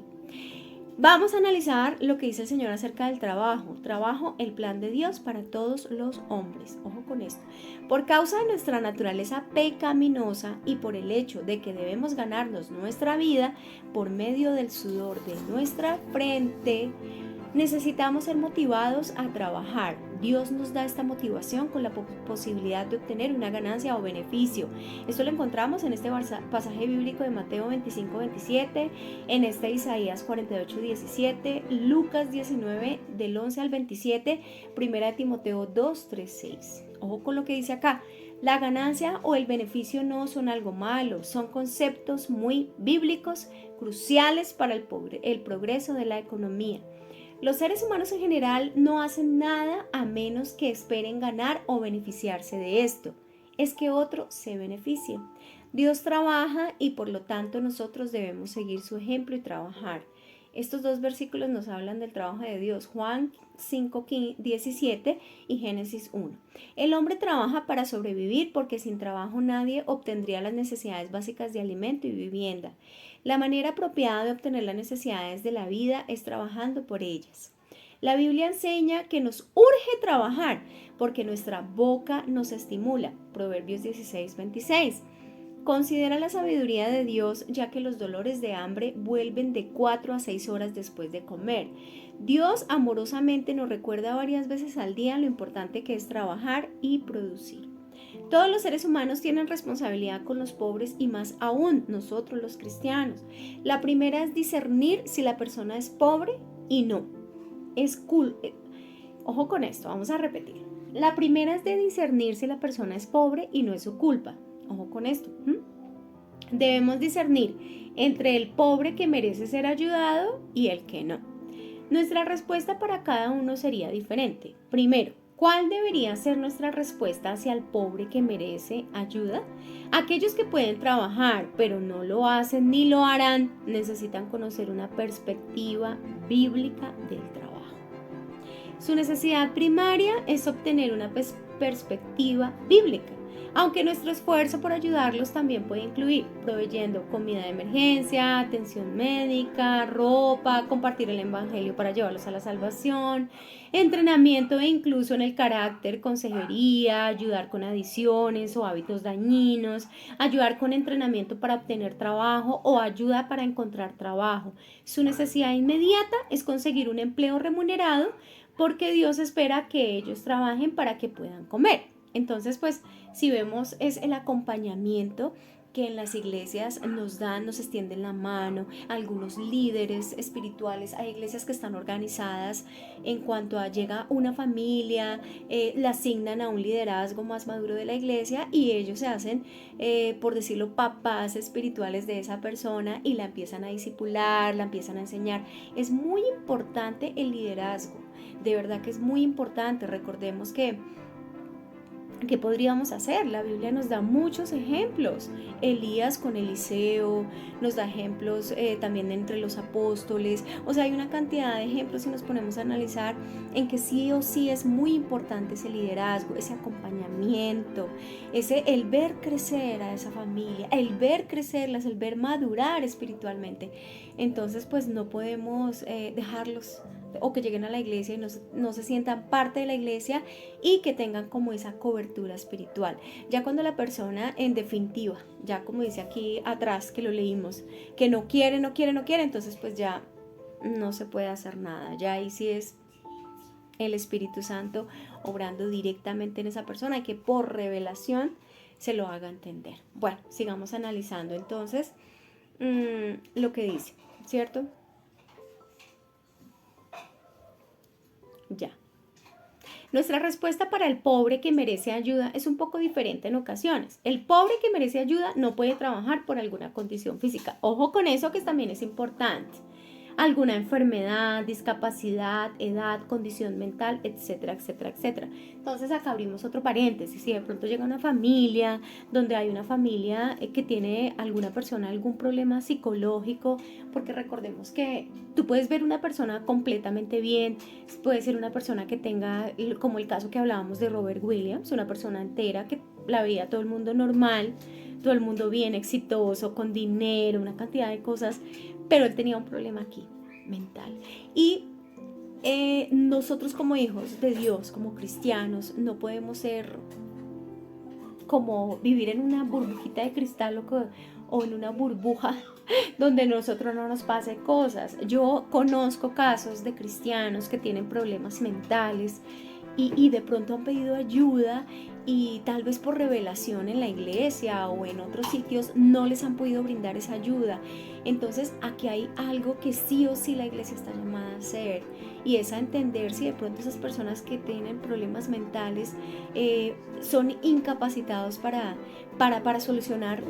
Vamos a analizar lo que dice el Señor acerca del trabajo, el plan de Dios para todos los hombres. Ojo con esto. Por causa de nuestra naturaleza pecaminosa y por el hecho de que debemos ganarnos nuestra vida por medio del sudor de nuestra frente, necesitamos ser motivados a trabajar. Dios nos da esta motivación con la posibilidad de obtener una ganancia o beneficio. Esto lo encontramos en este pasaje bíblico de Mateo 25:27, en este Isaías 48:17, Lucas 19 del 11 al 27, 1 Timoteo 2:3-6. Ojo con lo que dice acá. La ganancia o el beneficio no son algo malo, son conceptos muy bíblicos, cruciales para el progreso de la economía. Los seres humanos en general no hacen nada a menos que esperen ganar o beneficiarse de esto. es que otro se beneficie. Dios trabaja y por lo tanto nosotros debemos seguir su ejemplo y trabajar. Estos dos versículos nos hablan del trabajo de Dios, Juan 5:17 y Génesis 1. El hombre trabaja para sobrevivir porque sin trabajo nadie obtendría las necesidades básicas de alimento y vivienda. La manera apropiada de obtener las necesidades de la vida es trabajando por ellas. La Biblia enseña que nos urge trabajar porque nuestra boca nos estimula. Proverbios 16:26. Considera la sabiduría de Dios, ya que los dolores de hambre vuelven de 4 a 6 horas después de comer. Dios amorosamente nos recuerda varias veces al día lo importante que es trabajar y producir. Todos los seres humanos tienen responsabilidad con los pobres y más aún nosotros los cristianos. La primera es discernir si la persona es pobre y no. Ojo con esto, vamos a repetir. La primera es de discernir si la persona es pobre y no es su culpa. Ojo con esto. Debemos discernir entre el pobre que merece ser ayudado y el que no. Nuestra respuesta para cada uno sería diferente. Primero, ¿cuál debería ser nuestra respuesta hacia el pobre que merece ayuda? Aquellos que pueden trabajar pero no lo hacen ni lo harán necesitan conocer una perspectiva bíblica del trabajo. Su necesidad primaria es obtener una perspectiva bíblica, aunque nuestro esfuerzo por ayudarlos también puede incluir proveyendo comida de emergencia, atención médica, ropa, compartir el evangelio para llevarlos a la salvación, entrenamiento e incluso en el carácter, consejería, ayudar con adicciones o hábitos dañinos, ayudar con entrenamiento para obtener trabajo o ayuda para encontrar trabajo. Su necesidad inmediata es conseguir un empleo remunerado porque Dios espera que ellos trabajen para que puedan comer. Entonces, pues, si vemos es el acompañamiento que en las iglesias nos dan, nos extienden la mano, algunos líderes espirituales, hay iglesias que están organizadas en cuanto a llega una familia, la asignan a un liderazgo más maduro de la iglesia y ellos se hacen, por decirlo, papás espirituales de esa persona y la empiezan a discipular, la empiezan a enseñar. Es muy importante el liderazgo, de verdad que es muy importante. Recordemos que ¿qué podríamos hacer? La Biblia nos da muchos ejemplos. Elías con Eliseo, nos da ejemplos también entre los apóstoles. O sea, hay una cantidad de ejemplos si nos ponemos a analizar en que sí o sí es muy importante ese liderazgo, ese acompañamiento, el ver crecer a esa familia, el ver crecerlas, el ver madurar espiritualmente. Entonces, pues no podemos dejarlos o que lleguen a la iglesia y no se sientan parte de la iglesia y que tengan como esa cobertura espiritual. Ya cuando la persona, en definitiva, ya como dice aquí atrás que lo leímos, que no quiere, entonces pues ya no se puede hacer nada. Ya ahí sí es el Espíritu Santo obrando directamente en esa persona y que por revelación se lo haga entender. Bueno, sigamos analizando entonces lo que dice, ¿cierto? Ya. Nuestra respuesta para el pobre que merece ayuda es un poco diferente en ocasiones. El pobre que merece ayuda no puede trabajar por alguna condición física. Ojo con eso, que también es importante. Alguna enfermedad, discapacidad, edad, condición mental, etcétera, etcétera, etcétera. Entonces acá abrimos otro paréntesis. Si de pronto llega una familia, donde hay una familia que tiene alguna persona algún problema psicológico, porque recordemos que tú puedes ver una persona completamente bien, puede ser una persona que tenga, como el caso que hablábamos de Robert Williams, una persona entera que la veía todo el mundo normal, todo el mundo bien, exitoso, con dinero, una cantidad de cosas, pero él tenía un problema aquí, mental. Y nosotros como hijos de Dios, como cristianos, no podemos ser como vivir en una burbujita de cristal o en una burbuja donde nosotros no nos pase cosas. Yo conozco casos de cristianos que tienen problemas mentales y de pronto han pedido ayuda y tal vez por revelación en la iglesia o en otros sitios no les han podido brindar esa ayuda. Entonces aquí hay algo que sí o sí la iglesia está llamada a hacer y es a entender si de pronto esas personas que tienen problemas mentales son incapacitados para solucionar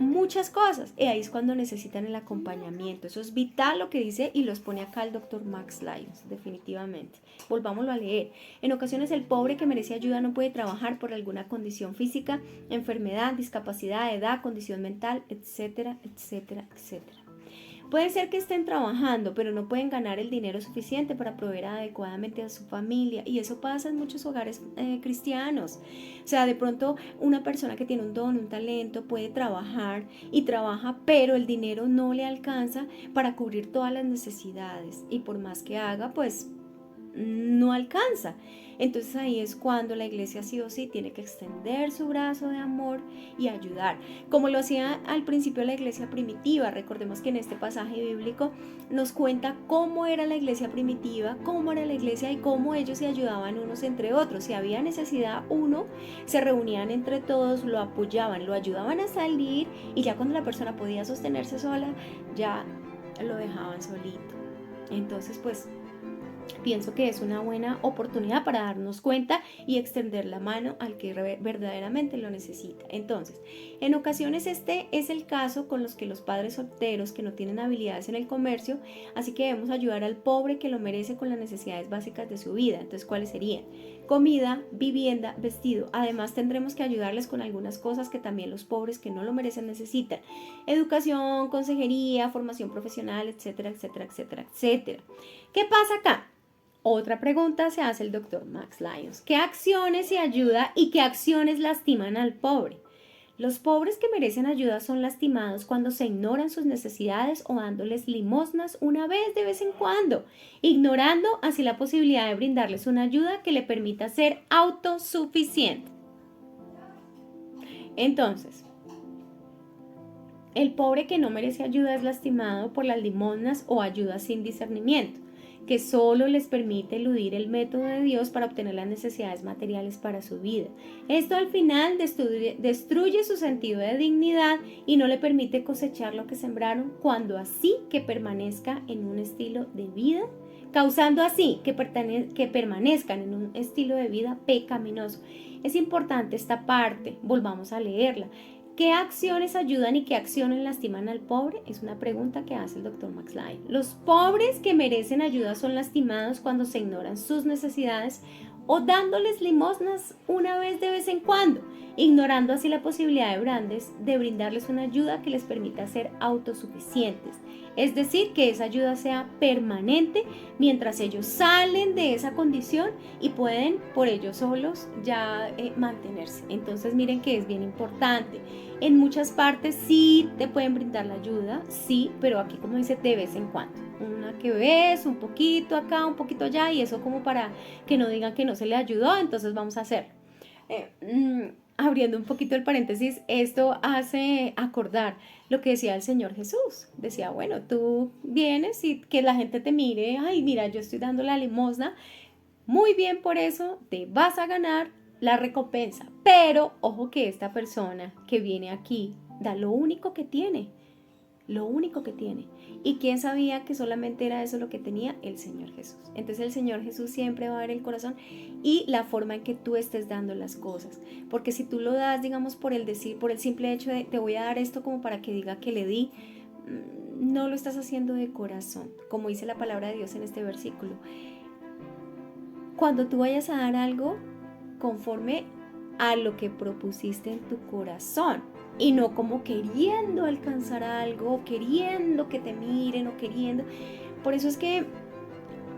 muchas cosas. Y ahí es cuando necesitan el acompañamiento. Eso es vital lo que dice y los pone acá el doctor Max Lyons, definitivamente. Volvámoslo a leer. En ocasiones el pobre que merece ayuda no puede trabajar por alguna condición física, enfermedad, discapacidad, edad, condición mental, etcétera, etcétera, etcétera. Puede ser que estén trabajando, pero no pueden ganar el dinero suficiente para proveer adecuadamente a su familia. Y eso pasa en muchos hogares cristianos. O sea, de pronto una persona que tiene un don, un talento, puede trabajar y trabaja, pero el dinero no le alcanza para cubrir todas las necesidades. Y por más que haga, pues no alcanza. Entonces ahí es cuando la iglesia sí o sí tiene que extender su brazo de amor y ayudar, como lo hacía al principio la iglesia primitiva. Recordemos que en este pasaje bíblico nos cuenta cómo era la iglesia primitiva, cómo era la iglesia y cómo ellos se ayudaban unos entre otros. Si había necesidad uno, se reunían entre todos, lo apoyaban, lo ayudaban a salir, y ya cuando la persona podía sostenerse sola, ya lo dejaban solito. Entonces pues pienso que es una buena oportunidad para darnos cuenta y extender la mano al que verdaderamente lo necesita. Entonces, en ocasiones este es el caso con los padres solteros que no tienen habilidades en el comercio, así que debemos ayudar al pobre que lo merece con las necesidades básicas de su vida. Entonces, ¿cuáles serían? Comida, vivienda, vestido. Además, tendremos que ayudarles con algunas cosas que también los pobres que no lo merecen necesitan: educación, consejería, formación profesional, etcétera, etcétera, etcétera, etcétera. ¿Qué pasa acá? Otra pregunta se hace el doctor Max Lyons. ¿Qué acciones se ayuda y qué acciones lastiman al pobre? Los pobres que merecen ayuda son lastimados cuando se ignoran sus necesidades o dándoles limosnas una vez de vez en cuando, ignorando así la posibilidad de brindarles una ayuda que le permita ser autosuficiente. Entonces, el pobre que no merece ayuda es lastimado por las limosnas o ayuda sin discernimiento, que solo les permite eludir el método de Dios para obtener las necesidades materiales para su vida. Esto al final destruye su sentido de dignidad y no le permite cosechar lo que sembraron, cuando así que permanezca en un estilo de vida, causando así que permanezcan en un estilo de vida pecaminoso. Es importante esta parte, volvamos a leerla. ¿Qué acciones ayudan y qué acciones lastiman al pobre? Es una pregunta que hace el doctor Max Lyons. Los pobres que merecen ayuda son lastimados cuando se ignoran sus necesidades o dándoles limosnas una vez de vez en cuando, ignorando así la posibilidad de brindarles una ayuda que les permita ser autosuficientes. Es decir, que esa ayuda sea permanente mientras ellos salen de esa condición y pueden por ellos solos ya mantenerse. Entonces miren que es bien importante. En muchas partes sí te pueden brindar la ayuda, sí, pero aquí, como dice, de vez en cuando. Una que ves, un poquito acá, un poquito allá, y eso como para que no digan que no se le ayudó, entonces vamos a hacerlo. Abriendo un poquito el paréntesis, esto hace acordar lo que decía el Señor Jesús. Decía, bueno, tú vienes y que la gente te mire, ay, mira, yo estoy dando la limosna, muy bien, por eso te vas a ganar la recompensa. Pero ojo que esta persona que viene aquí da lo único que tiene. Lo único que tiene. ¿Y quién sabía que solamente era eso lo que tenía? El Señor Jesús. Entonces el Señor Jesús siempre va a ver el corazón y la forma en que tú estés dando las cosas. Porque si tú lo das, digamos, por el simple hecho de te voy a dar esto como para que diga que le di, no lo estás haciendo de corazón, como dice la palabra de Dios en este versículo. Cuando tú vayas a dar algo, conforme a lo que propusiste en tu corazón, y no como queriendo alcanzar algo, queriendo que te miren o queriendo. Por eso es que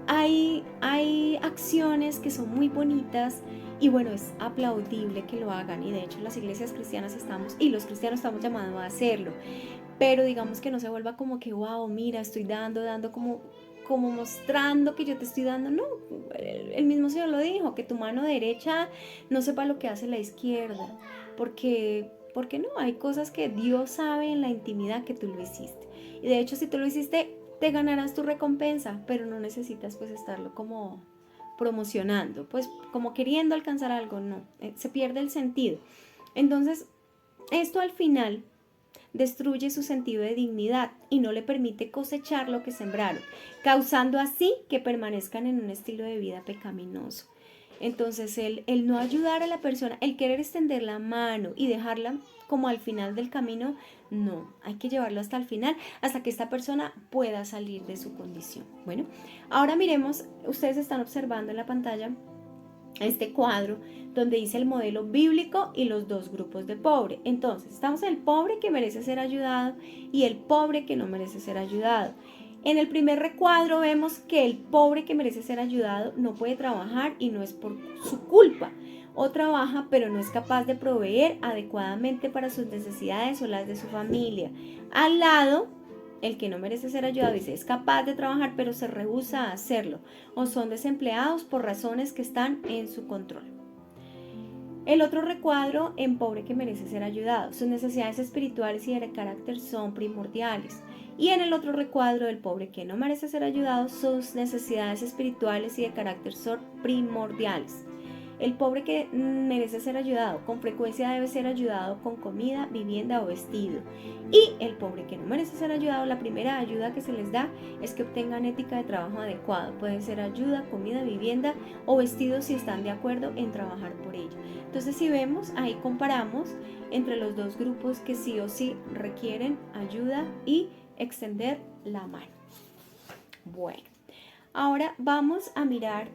hay acciones que son muy bonitas y bueno, es aplaudible que lo hagan, y de hecho las iglesias cristianas y los cristianos estamos llamados a hacerlo, pero digamos que no se vuelva como que wow, mira, estoy dando como mostrando que yo te estoy dando. No, el mismo Señor lo dijo, que tu mano derecha no sepa lo que hace la izquierda, porque no, hay cosas que Dios sabe en la intimidad que tú lo hiciste, y de hecho si tú lo hiciste te ganarás tu recompensa, pero no necesitas pues estarlo como promocionando, pues como queriendo alcanzar algo, no, se pierde el sentido. Entonces esto al final destruye su sentido de dignidad y no le permite cosechar lo que sembraron, causando así que permanezcan en un estilo de vida pecaminoso. Entonces el no ayudar a la persona, el querer extender la mano y dejarla como al final del camino, no, hay que llevarlo hasta el final, hasta que esta persona pueda salir de su condición. Bueno, ahora miremos, ustedes están observando en la pantalla este cuadro donde dice el modelo bíblico y los dos grupos de pobre. Entonces, estamos el pobre que merece ser ayudado y el pobre que no merece ser ayudado. En el primer recuadro vemos que el pobre que merece ser ayudado no puede trabajar y no es por su culpa. O trabaja pero no es capaz de proveer adecuadamente para sus necesidades o las de su familia. Al lado, el que no merece ser ayudado dice es capaz de trabajar pero se rehúsa a hacerlo o son desempleados por razones que están en su control. El otro recuadro en pobre que merece ser ayudado. Sus necesidades espirituales y de carácter son primordiales. Y en el otro recuadro del pobre que no merece ser ayudado, sus necesidades espirituales y de carácter son primordiales. El pobre que merece ser ayudado con frecuencia debe ser ayudado con comida, vivienda o vestido. Y el pobre que no merece ser ayudado, la primera ayuda que se les da es que obtengan ética de trabajo adecuado. Puede ser ayuda, comida, vivienda o vestido si están de acuerdo en trabajar por ello. Entonces, si vemos, ahí comparamos entre los dos grupos que sí o sí requieren ayuda y extender la mano. Bueno, ahora vamos a mirar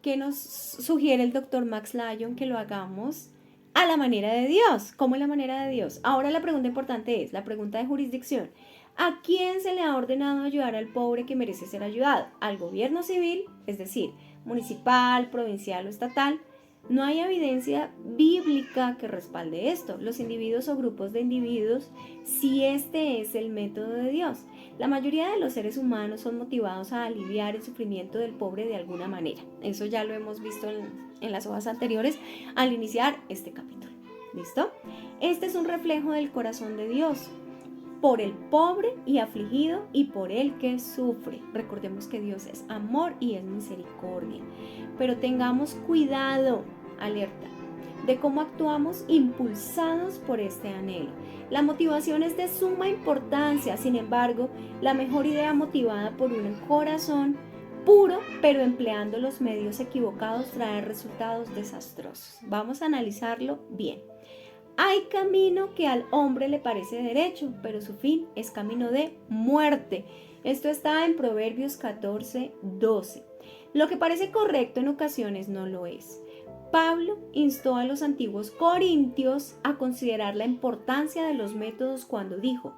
qué nos sugiere el doctor Max Lyon que lo hagamos a la manera de Dios. ¿Cómo es la manera de Dios? Ahora la pregunta importante es, la pregunta de jurisdicción. ¿A quién se le ha ordenado ayudar al pobre que merece ser ayudado? ¿Al gobierno civil, es decir, municipal, provincial o estatal? No hay evidencia bíblica que respalde esto. Los individuos o grupos de individuos, si este es el método de Dios. La mayoría de los seres humanos son motivados a aliviar el sufrimiento del pobre de alguna manera. Eso ya lo hemos visto en las hojas anteriores al iniciar este capítulo. ¿Listo? Este es un reflejo del corazón de Dios por el pobre y afligido y por el que sufre. Recordemos que Dios es amor y es misericordia. Pero tengamos cuidado, alerta, de cómo actuamos impulsados por este anhelo. La motivación es de suma importancia, sin embargo, la mejor idea motivada por un corazón puro, pero empleando los medios equivocados, trae resultados desastrosos. Vamos a analizarlo bien. Hay camino que al hombre le parece derecho, pero su fin es camino de muerte. Esto está en Proverbios 14:12. Lo que parece correcto en ocasiones no lo es. Pablo instó a los antiguos corintios a considerar la importancia de los métodos cuando dijo: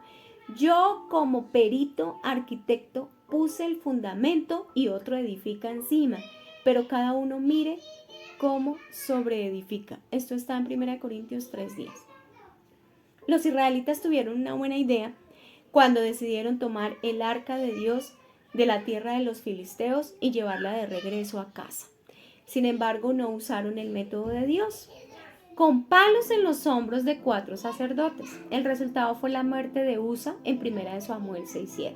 yo como perito arquitecto puse el fundamento y otro edifica encima, pero cada uno mire cómo sobreedifica. Esto está en 1 Corintios 3:10. Los israelitas tuvieron una buena idea cuando decidieron tomar el arca de Dios de la tierra de los filisteos y llevarla de regreso a casa. Sin embargo, no usaron el método de Dios, con palos en los hombros de 4 sacerdotes. El resultado fue la muerte de Usa en 1 Samuel 6:7.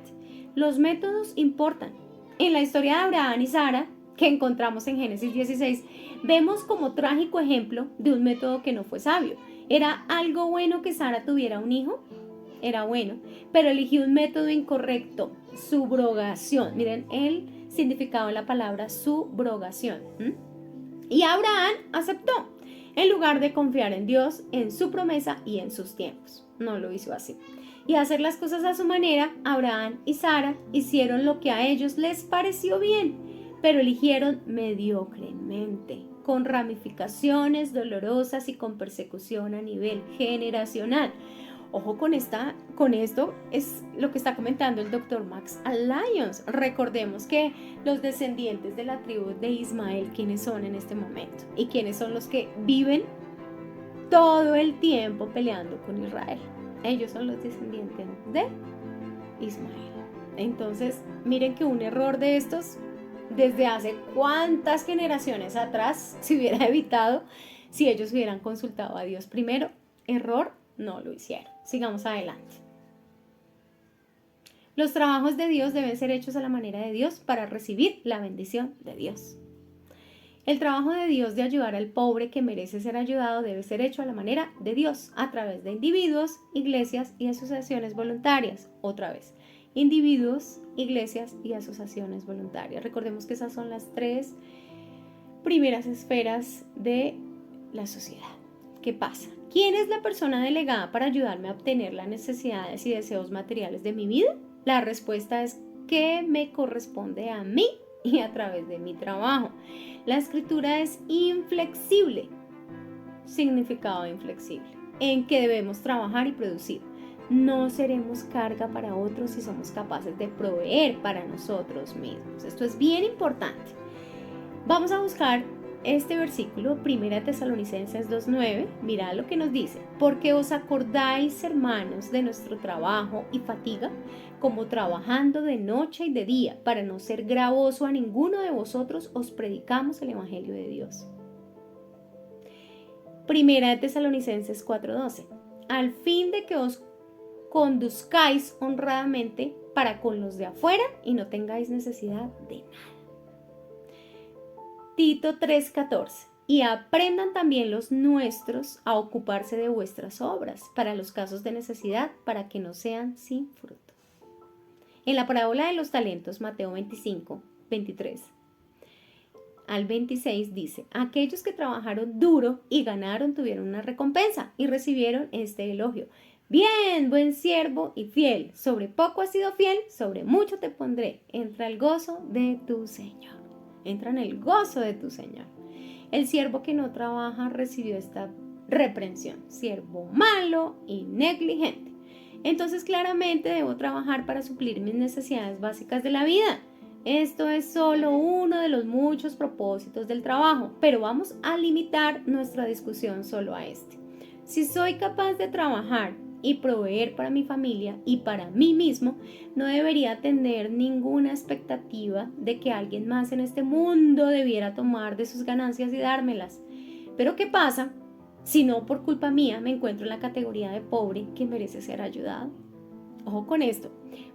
Los métodos importan. En la historia de Abraham y Sara, que encontramos en Génesis 16, vemos como trágico ejemplo de un método que no fue sabio. ¿Era algo bueno que Sara tuviera un hijo? Era bueno, pero eligió un método incorrecto, subrogación. Miren el significado de la palabra subrogación. Y Abraham aceptó, en lugar de confiar en Dios, en su promesa y en sus tiempos. No lo hizo así. Y hacer las cosas a su manera, Abraham y Sara hicieron lo que a ellos les pareció bien, pero eligieron mediocremente, con ramificaciones dolorosas y con persecución a nivel generacional. Ojo con esto es lo que está comentando el doctor Max Lyons. Recordemos que los descendientes de la tribu de Ismael, ¿quiénes son en este momento? ¿Y quiénes son los que viven todo el tiempo peleando con Israel? Ellos son los descendientes de Ismael. Entonces, miren que un error de estos, desde hace cuántas generaciones atrás, se hubiera evitado si ellos hubieran consultado a Dios primero. Error, no lo hicieron. Sigamos adelante. Los trabajos de Dios deben ser hechos a la manera de Dios para recibir la bendición de Dios. El trabajo de Dios de ayudar al pobre que merece ser ayudado debe ser hecho a la manera de Dios, a través de individuos, iglesias y asociaciones voluntarias. Otra vez, individuos, iglesias y asociaciones voluntarias. Recordemos que esas son las tres primeras esferas de la sociedad. ¿Qué pasa? ¿Quién es la persona delegada para ayudarme a obtener las necesidades y deseos materiales de mi vida? La respuesta es que me corresponde a mí y a través de mi trabajo. La escritura es inflexible. Significado inflexible, en que debemos trabajar y producir. No seremos carga para otros si somos capaces de proveer para nosotros mismos. Esto es bien importante. Vamos a buscar este versículo, 1 Tesalonicenses 2:9. Mira lo que nos dice: porque os acordáis, hermanos, de nuestro trabajo y fatiga, como trabajando de noche y de día, para no ser gravoso a ninguno de vosotros, os predicamos el evangelio de Dios. 1 Tesalonicenses 4:12. Al fin de que os conduzcáis honradamente para con los de afuera y no tengáis necesidad de nada. Tito 3:14. Y aprendan también los nuestros a ocuparse de vuestras obras para los casos de necesidad, para que no sean sin fruto. En la parábola de los talentos, Mateo 25:23 al 26 dice: aquellos que trabajaron duro y ganaron tuvieron una recompensa y recibieron este elogio: bien, buen siervo y fiel, sobre poco has sido fiel, sobre mucho te pondré, entra el gozo de tu Señor. Entra en el gozo de tu Señor. El siervo que no trabaja recibió esta reprensión: siervo malo y negligente. Entonces claramente debo trabajar para suplir mis necesidades básicas de la vida. Esto es solo uno de los muchos propósitos del trabajo, pero vamos a limitar nuestra discusión solo a este. Si soy capaz de trabajar y proveer para mi familia y para mí mismo, no debería tener ninguna expectativa de que alguien más en este mundo debiera tomar de sus ganancias y dármelas. Pero ¿qué pasa si no por culpa mía me encuentro en la categoría de pobre que merece ser ayudado? Ojo con esto.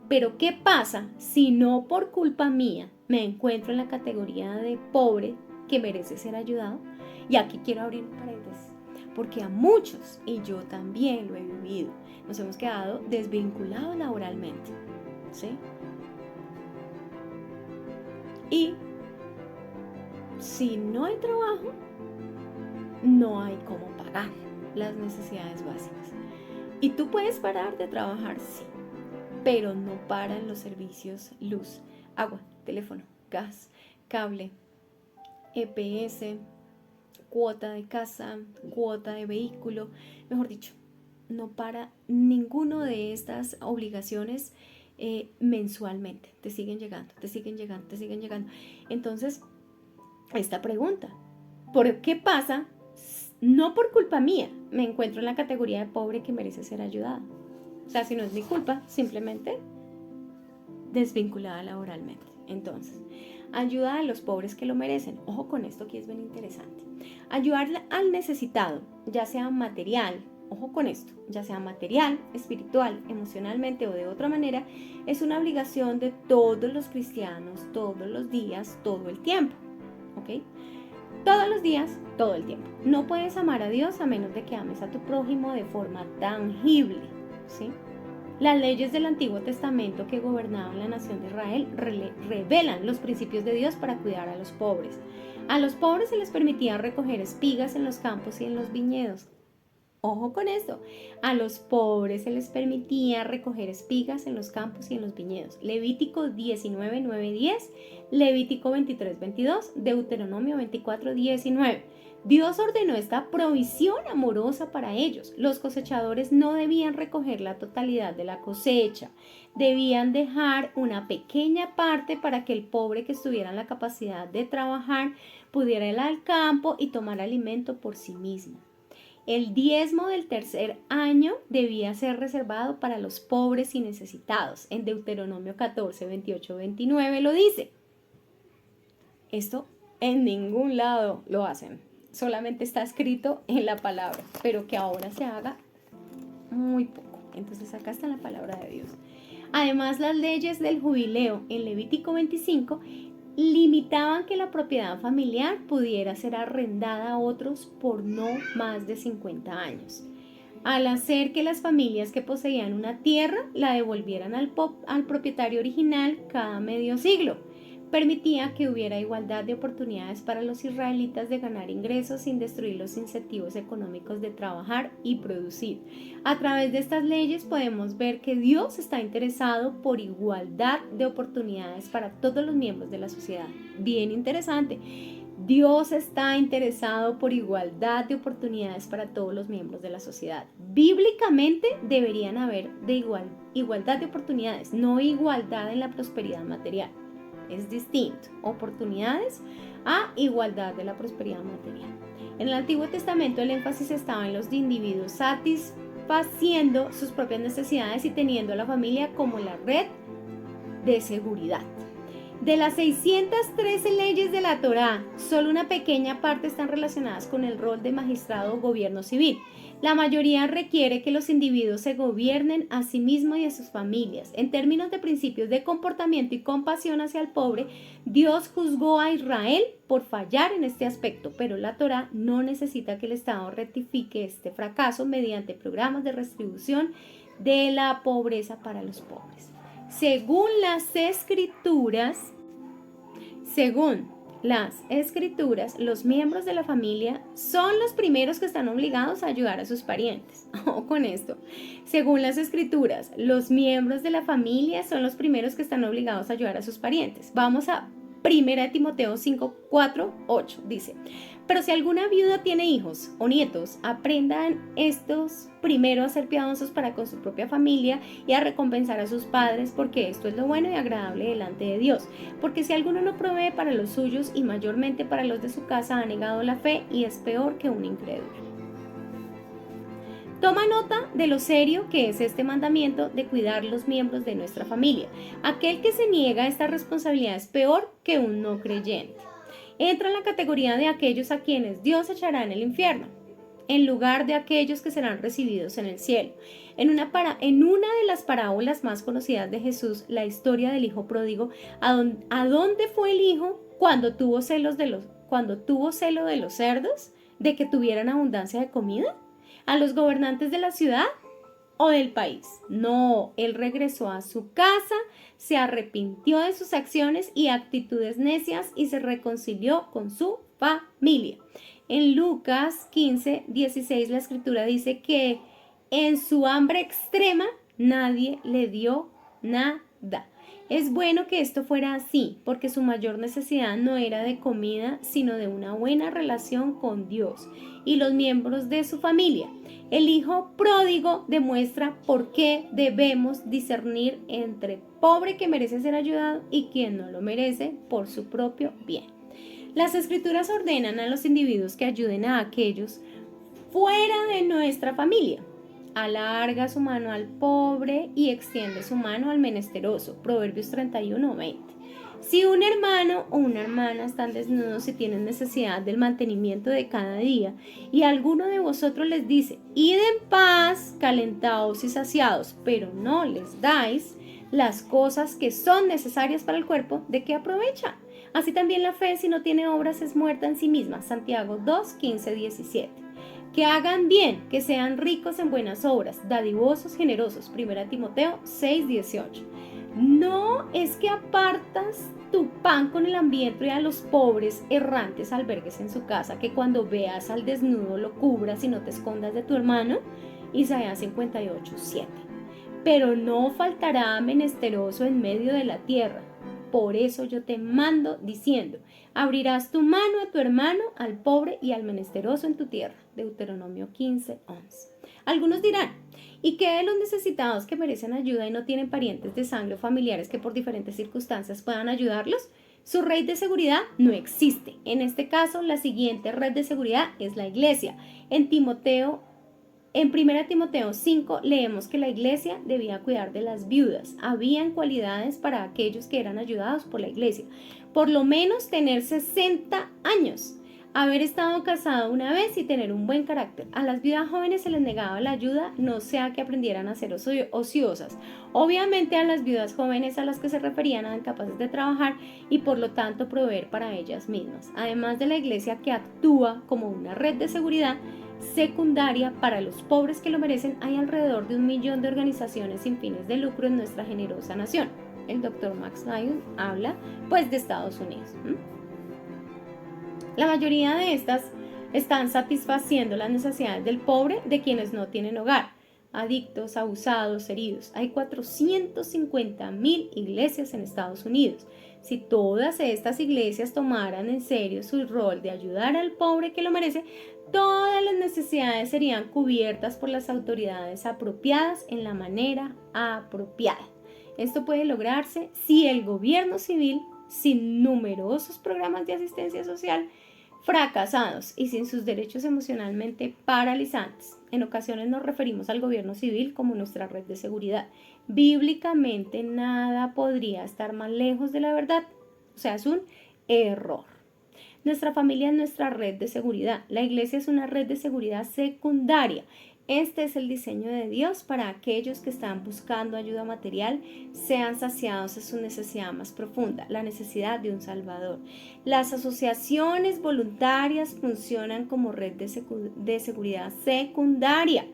Pero ¿qué pasa si no por culpa mía me encuentro en la categoría de pobre que merece ser ayudado? Y aquí quiero abrir un paréntesis, porque a muchos, y yo también lo he vivido, nos hemos quedado desvinculados laboralmente, ¿sí? Y si no hay trabajo, no hay cómo pagar las necesidades básicas. Y tú puedes parar de trabajar, sí, pero no paran los servicios: luz, agua, teléfono, gas, cable, EPS, cuota de casa, cuota de vehículo. Mejor dicho, no para ninguno de estas obligaciones mensualmente. Te siguen llegando, te siguen llegando, te siguen llegando. Entonces, esta pregunta: ¿por qué pasa? No por culpa mía me encuentro en la categoría de pobre que merece ser ayudada. O sea, si no es mi culpa, simplemente desvinculada laboralmente. Entonces, ayuda a los pobres que lo merecen. Ojo con esto, que es bien interesante. Ayudar al necesitado, ya sea material, ojo con esto, ya sea material, espiritual, emocionalmente o de otra manera, es una obligación de todos los cristianos, todos los días, todo el tiempo. ¿Ok? Todos los días, todo el tiempo. No puedes amar a Dios a menos de que ames a tu prójimo de forma tangible, ¿sí? Las leyes del Antiguo Testamento que gobernaban la nación de Israel revelan los principios de Dios para cuidar a los pobres. A los pobres se les permitía recoger espigas en los campos y en los viñedos. Ojo con esto, a los pobres se les permitía recoger espigas en los campos y en los viñedos. Levítico 19, 9, 10, Levítico 23, 22, Deuteronomio 24, 19. Dios ordenó esta provisión amorosa para ellos. Los cosechadores no debían recoger la totalidad de la cosecha, debían dejar una pequeña parte para que el pobre que estuviera en la capacidad de trabajar pudiera ir al campo y tomar alimento por sí mismo. El diezmo del tercer año debía ser reservado para los pobres y necesitados. En Deuteronomio 14, 28, 29 lo dice. Esto en ningún lado lo hacen. Solamente está escrito en la palabra, pero que ahora se haga muy poco. Entonces acá está la palabra de Dios. Además, las leyes del jubileo en Levítico 25 limitaban que la propiedad familiar pudiera ser arrendada a otros por no más de 50 años, al hacer que las familias que poseían una tierra la devolvieran al propietario original cada medio siglo. permitía que hubiera igualdad de oportunidades para los israelitas de ganar ingresos sin destruir los incentivos económicos de trabajar y producir. A través de estas leyes podemos ver que Dios está interesado por igualdad de oportunidades para todos los miembros de la sociedad. Bien interesante. Dios está interesado por igualdad de oportunidades para todos los miembros de la sociedad. Bíblicamente deberían haber igualdad de oportunidades, no igualdad en la prosperidad material. Es distinto, oportunidades a igualdad de la prosperidad material. En el Antiguo Testamento el énfasis estaba en los individuos satisfaciendo sus propias necesidades y teniendo a la familia como la red de seguridad. De las 613 leyes de la Torá, solo una pequeña parte están relacionadas con el rol de magistrado o gobierno civil. La mayoría requiere que los individuos se gobiernen a sí mismos y a sus familias. En términos de principios de comportamiento y compasión hacia el pobre, Dios juzgó a Israel por fallar en este aspecto, pero la Torá no necesita que el Estado rectifique este fracaso mediante programas de redistribución de la pobreza para los pobres. Según las escrituras, los miembros de la familia son los primeros que están obligados a ayudar a sus parientes. Ojo con esto. Según las escrituras, los miembros de la familia son los primeros que están obligados a ayudar a sus parientes. Vamos a 1 Timoteo 5, 4, 8. Dice: pero si alguna viuda tiene hijos o nietos, aprendan estos primero a ser piadosos para con su propia familia y a recompensar a sus padres, porque esto es lo bueno y agradable delante de Dios. Porque si alguno no provee para los suyos y mayormente para los de su casa, ha negado la fe y es peor que un incrédulo. Toma nota de lo serio que es este mandamiento de cuidar los miembros de nuestra familia. Aquel que se niega a esta responsabilidad es peor que un no creyente. Entra en la categoría de aquellos a quienes Dios echará en el infierno, en lugar de aquellos que serán recibidos en el cielo. En una de las parábolas más conocidas de Jesús, la historia del hijo pródigo, ¿a dónde fue el hijo cuando tuvo celo de los cerdos, de que tuvieran abundancia de comida? ¿A los gobernantes de la ciudad o del país? No, él regresó a su casa, se arrepintió de sus acciones y actitudes necias y se reconcilió con su familia. En Lucas 15, 16 la escritura dice que en su hambre extrema nadie le dio nada. Es bueno que esto fuera así, porque su mayor necesidad no era de comida, sino de una buena relación con Dios y los miembros de su familia. El hijo pródigo demuestra por qué debemos discernir entre pobre que merece ser ayudado y quien no lo merece por su propio bien. Las escrituras ordenan a los individuos que ayuden a aquellos fuera de nuestra familia. Alarga su mano al pobre y extiende su mano al menesteroso. Proverbios 31, 20. Si un hermano o una hermana están desnudos y tienen necesidad del mantenimiento de cada día, y alguno de vosotros les dice: id en paz, calentados y saciados, pero no les dais las cosas que son necesarias para el cuerpo, ¿de qué aprovecha? Así también la fe, si no tiene obras, es muerta en sí misma. Santiago 2, 15, 17. Que hagan bien, que sean ricos en buenas obras, dadivosos, generosos. 1 Timoteo 6, 18. No es que apartas tu pan con el hambriento y a los pobres errantes albergues en su casa, que cuando veas al desnudo lo cubras y no te escondas de tu hermano. Isaías 58, 7. Pero no faltará menesteroso en medio de la tierra. Por eso yo te mando diciendo: abrirás tu mano a tu hermano, al pobre y al menesteroso en tu tierra. Deuteronomio 15, 11. Algunos dirán: ¿y qué de los necesitados que merecen ayuda y no tienen parientes de sangre o familiares que por diferentes circunstancias puedan ayudarlos? Su red de seguridad no existe. En este caso, la siguiente red de seguridad es la iglesia. En 1 Timoteo 5 leemos que la iglesia debía cuidar de las viudas. Habían cualidades para aquellos que eran ayudados por la iglesia. Por lo menos tener 60 años, haber estado casado una vez y tener un buen carácter. A las viudas jóvenes se les negaba la ayuda, no sea que aprendieran a ser ociosas. Obviamente a las viudas jóvenes a las que se referían eran capaces de trabajar y por lo tanto proveer para ellas mismas. Además de la iglesia, que actúa como una red de seguridad secundaria para los pobres que lo merecen, hay alrededor de 1 millón de organizaciones sin fines de lucro en nuestra generosa nación. el doctor Max Lyon habla pues de Estados Unidos. La mayoría de estas están satisfaciendo las necesidades del pobre, de quienes no tienen hogar, adictos, abusados, heridos. Hay 450,000 iglesias en Estados Unidos. Si todas estas iglesias tomaran en serio su rol de ayudar al pobre que lo merece, todas las necesidades serían cubiertas por las autoridades apropiadas en la manera apropiada. Esto puede lograrse si el gobierno civil, sin numerosos programas de asistencia social fracasados y sin sus derechos emocionalmente paralizantes. En ocasiones nos referimos al gobierno civil como nuestra red de seguridad. Bíblicamente nada podría estar más lejos de la verdad. O sea, es un error. Nuestra familia es nuestra red de seguridad. La iglesia es una red de seguridad secundaria. Este es el diseño de Dios para aquellos que están buscando ayuda material, sean saciados en su necesidad más profunda, la necesidad de un Salvador. Las asociaciones voluntarias funcionan como red de seguridad secundaria.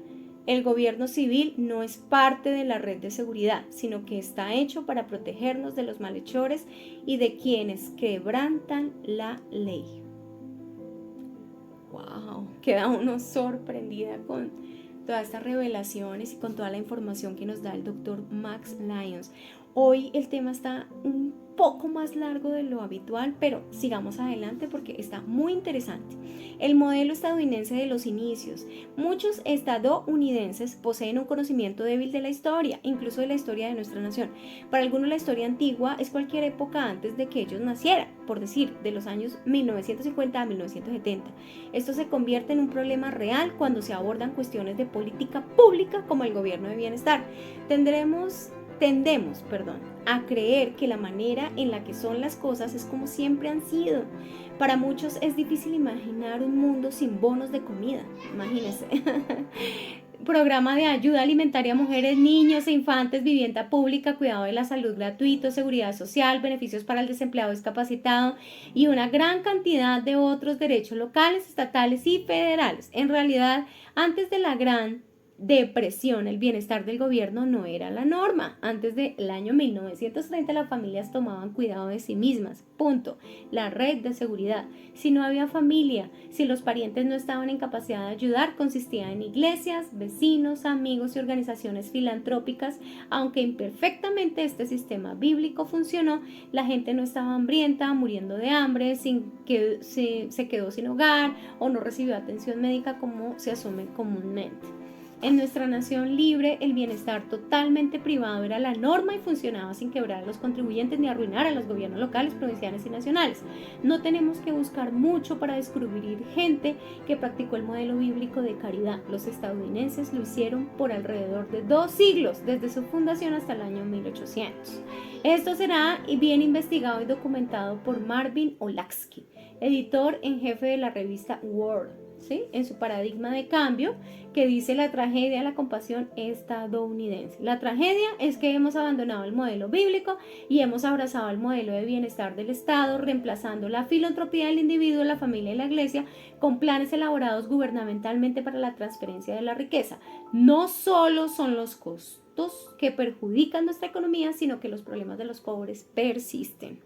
El gobierno civil no es parte de la red de seguridad, sino que está hecho para protegernos de los malhechores y de quienes quebrantan la ley. ¡Wow! Queda uno sorprendida con todas estas revelaciones y con toda la información que nos da el doctor Max Lyon. Hoy el tema está un poco más largo de lo habitual, pero sigamos adelante porque está muy interesante. El modelo estadounidense de los inicios. Muchos estadounidenses poseen un conocimiento débil de la historia, incluso de la historia de nuestra nación. Para algunos la historia antigua es cualquier época antes de que ellos nacieran, por decir, de los años 1950 a 1970. Esto se convierte en un problema real cuando se abordan cuestiones de política pública como el gobierno de bienestar. Tendemos a creer que la manera en la que son las cosas es como siempre han sido. Para muchos es difícil imaginar un mundo sin bonos de comida, imagínense. Programa de ayuda alimentaria a mujeres, niños e infantes, vivienda pública, cuidado de la salud gratuito, seguridad social, beneficios para el desempleado discapacitado y una gran cantidad de otros derechos locales, estatales y federales. En realidad, antes de la Gran Depresión, el bienestar del gobierno no era la norma. Antes del año 1930 las familias tomaban cuidado de sí mismas. Punto. La red de seguridad. Si no había familia, si los parientes no estaban en capacidad de ayudar, consistía en iglesias, vecinos, amigos y organizaciones filantrópicas. Aunque imperfectamente este sistema bíblico funcionó, la gente no estaba hambrienta, muriendo de hambre, se quedó sin hogar o no recibió atención médica como se asume comúnmente. En nuestra nación libre, el bienestar totalmente privado era la norma y funcionaba sin quebrar a los contribuyentes ni arruinar a los gobiernos locales, provinciales y nacionales. No tenemos que buscar mucho para descubrir gente que practicó el modelo bíblico de caridad. Los estadounidenses lo hicieron por alrededor de 2 siglos, desde su fundación hasta el año 1800. Esto será bien investigado y documentado por Marvin Olasky, editor en jefe de la revista World. ¿Sí? En su paradigma de cambio, que dice la tragedia de la compasión estadounidense. La tragedia es que hemos abandonado el modelo bíblico y hemos abrazado el modelo de bienestar del Estado, reemplazando la filantropía del individuo, la familia y la iglesia con planes elaborados gubernamentalmente para la transferencia de la riqueza. No solo son los costos que perjudican nuestra economía, sino que los problemas de los pobres persisten.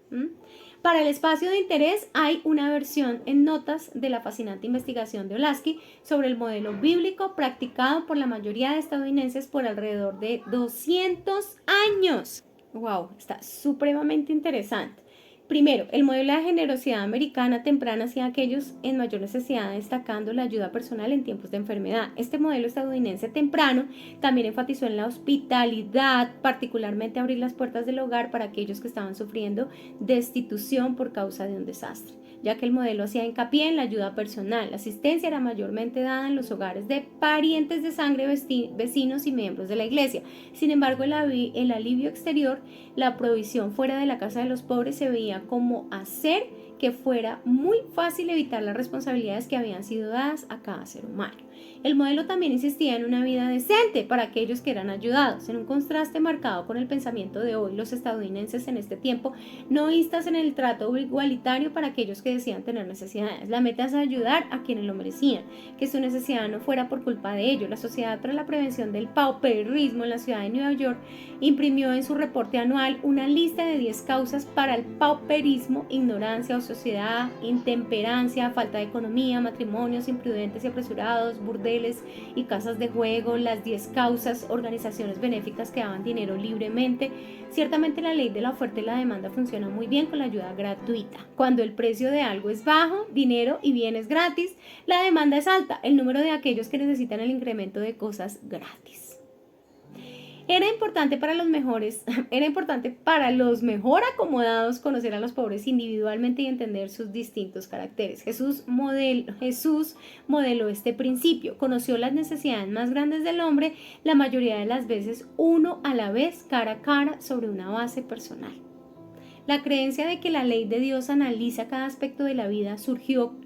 Para el espacio de interés hay una versión en notas de la fascinante investigación de Olasky sobre el modelo bíblico practicado por la mayoría de estadounidenses por alrededor de 200 años. ¡Wow! Está supremamente interesante. Primero, el modelo de generosidad americana temprana hacia aquellos en mayor necesidad, destacando la ayuda personal en tiempos de enfermedad. Este modelo estadounidense temprano también enfatizó en la hospitalidad, particularmente abrir las puertas del hogar para aquellos que estaban sufriendo destitución por causa de un desastre, ya que el modelo hacía hincapié en la ayuda personal. La asistencia era mayormente dada en los hogares de parientes de sangre, vecinos y miembros de la iglesia. Sin embargo, el alivio exterior, la provisión fuera de la casa de los pobres, se veía como hacer que fuera muy fácil evitar las responsabilidades que habían sido dadas a cada ser humano. El modelo también insistía en una vida decente para aquellos que eran ayudados, en un contraste marcado con el pensamiento de hoy los estadounidenses en este tiempo, no instas en el trato igualitario para aquellos que decían tener necesidades. La meta es ayudar a quienes lo merecían, que su necesidad no fuera por culpa de ellos. La Sociedad para la Prevención del Pauperismo en la ciudad de Nueva York imprimió en su reporte anual una lista de 10 causas para el pauperismo: ignorancia o sociedad, intemperancia, falta de economía, matrimonios imprudentes y apresurados, burdeles y casas de juego, las 10 causas, organizaciones benéficas que daban dinero libremente. Ciertamente la ley de la oferta y la demanda funciona muy bien con la ayuda gratuita. Cuando el precio de algo es bajo, dinero y bienes gratis, la demanda es alta, el número de aquellos que necesitan el incremento de cosas gratis. Era importante para los mejor acomodados conocer a los pobres individualmente y entender sus distintos caracteres. Jesús modeló este principio, conoció las necesidades más grandes del hombre, la mayoría de las veces uno a la vez, cara a cara, sobre una base personal. La creencia de que la ley de Dios analiza cada aspecto de la vida surgió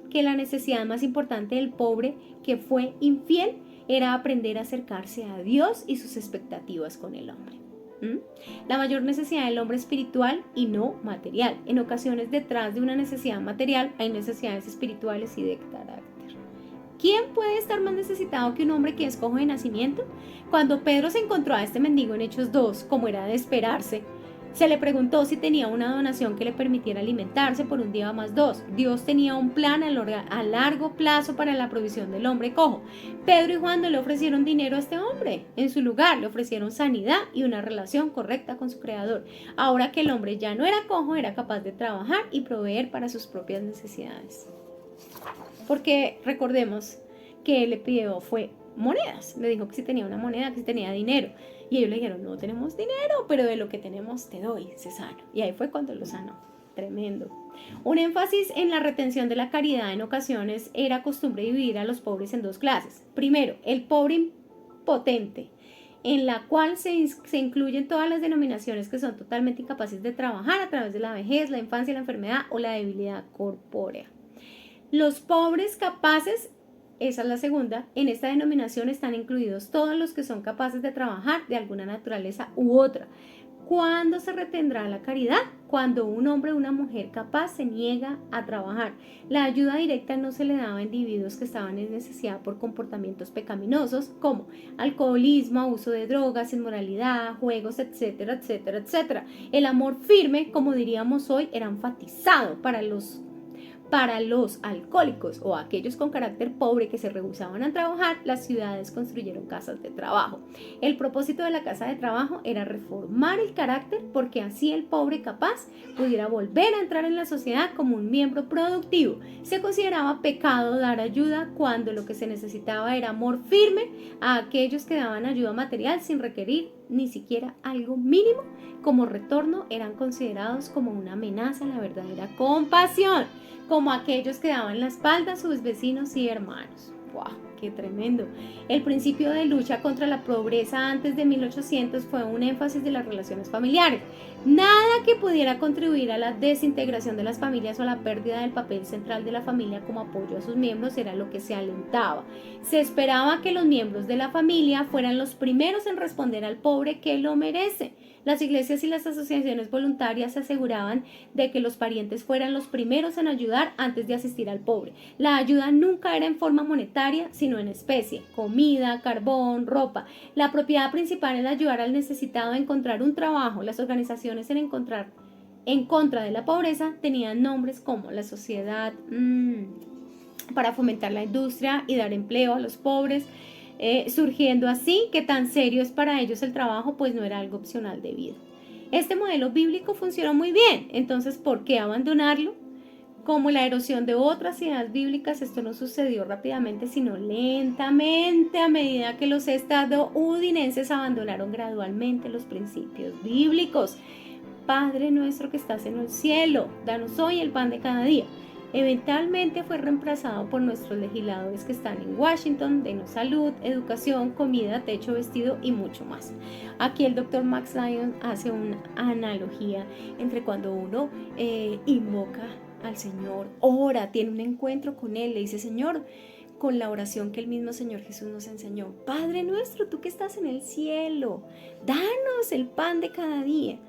que la necesidad más importante del pobre que fue infiel era aprender a acercarse a Dios y sus expectativas con el hombre. La mayor necesidad del hombre espiritual y no material. En ocasiones detrás de una necesidad material hay necesidades espirituales y de carácter. ¿Quién puede estar más necesitado que un hombre que es cojo de nacimiento? Cuando Pedro se encontró a este mendigo en Hechos 2, como era de esperarse, se le preguntó si tenía una donación que le permitiera alimentarse por un día más 2. Dios tenía un plan a largo plazo para la provisión del hombre cojo. Pedro y Juan no le ofrecieron dinero a este hombre. En su lugar, le ofrecieron sanidad y una relación correcta con su Creador. Ahora que el hombre ya no era cojo, era capaz de trabajar y proveer para sus propias necesidades. Porque recordemos que él le pidió fue monedas. Le dijo que si tenía una moneda, que si tenía dinero. Y ellos le dijeron, no tenemos dinero, pero de lo que tenemos te doy, se sano. Y ahí fue cuando lo sanó. Tremendo. Un énfasis en la retención de la caridad en ocasiones era costumbre dividir a los pobres en dos clases. Primero, el pobre impotente, en la cual se incluyen todas las denominaciones que son totalmente incapaces de trabajar a través de la vejez, la infancia, la enfermedad o la debilidad corpórea. Los pobres capaces, esa es la segunda, en esta denominación están incluidos todos los que son capaces de trabajar de alguna naturaleza u otra. ¿Cuándo se retendrá la caridad? Cuando un hombre o una mujer capaz se niega a trabajar. La ayuda directa no se le daba a individuos que estaban en necesidad por comportamientos pecaminosos como alcoholismo, uso de drogas, inmoralidad, juegos, etcétera, etcétera, etcétera. El amor firme, como diríamos hoy, era enfatizado para los alcohólicos o aquellos con carácter pobre que se rehusaban a trabajar. Las ciudades construyeron casas de trabajo. El propósito de la casa de trabajo era reformar el carácter porque así el pobre capaz pudiera volver a entrar en la sociedad como un miembro productivo. Se consideraba pecado dar ayuda cuando lo que se necesitaba era amor firme a aquellos que daban ayuda material sin requerir ni siquiera algo mínimo. Como retorno eran considerados como una amenaza a la verdadera compasión, como aquellos que daban la espalda a sus vecinos y hermanos. ¡Wow! ¡Qué tremendo! El principio de lucha contra la pobreza antes de 1800 fue un énfasis de las relaciones familiares. Nada que pudiera contribuir a la desintegración de las familias o a la pérdida del papel central de la familia como apoyo a sus miembros era lo que se alentaba. Se esperaba que los miembros de la familia fueran los primeros en responder al pobre que lo merece. Las iglesias y las asociaciones voluntarias se aseguraban de que los parientes fueran los primeros en ayudar antes de asistir al pobre. La ayuda nunca era en forma monetaria, sino en especie: comida, carbón, ropa. La propiedad principal era ayudar al necesitado a encontrar un trabajo. Las organizaciones en contra de la pobreza tenían nombres como la Sociedad para fomentar la industria y dar empleo a los pobres, surgiendo así que tan serio es para ellos el trabajo, pues no era algo opcional de vida. Este modelo bíblico funcionó muy bien, entonces ¿por qué abandonarlo? Como la erosión de otras ideas bíblicas, esto no sucedió rápidamente, sino lentamente a medida que los estadounidenses abandonaron gradualmente los principios bíblicos. Padre nuestro que estás en el cielo, danos hoy el pan de cada día. Eventualmente fue reemplazado por nuestros legisladores que están en Washington: denos salud, educación, comida, techo, vestido y mucho más. Aquí el Dr. Max Lyon hace una analogía entre cuando uno invoca al Señor, ora, tiene un encuentro con Él, le dice: Señor, con la oración que el mismo Señor Jesús nos enseñó: Padre nuestro, tú que estás en el cielo, danos el pan de cada día.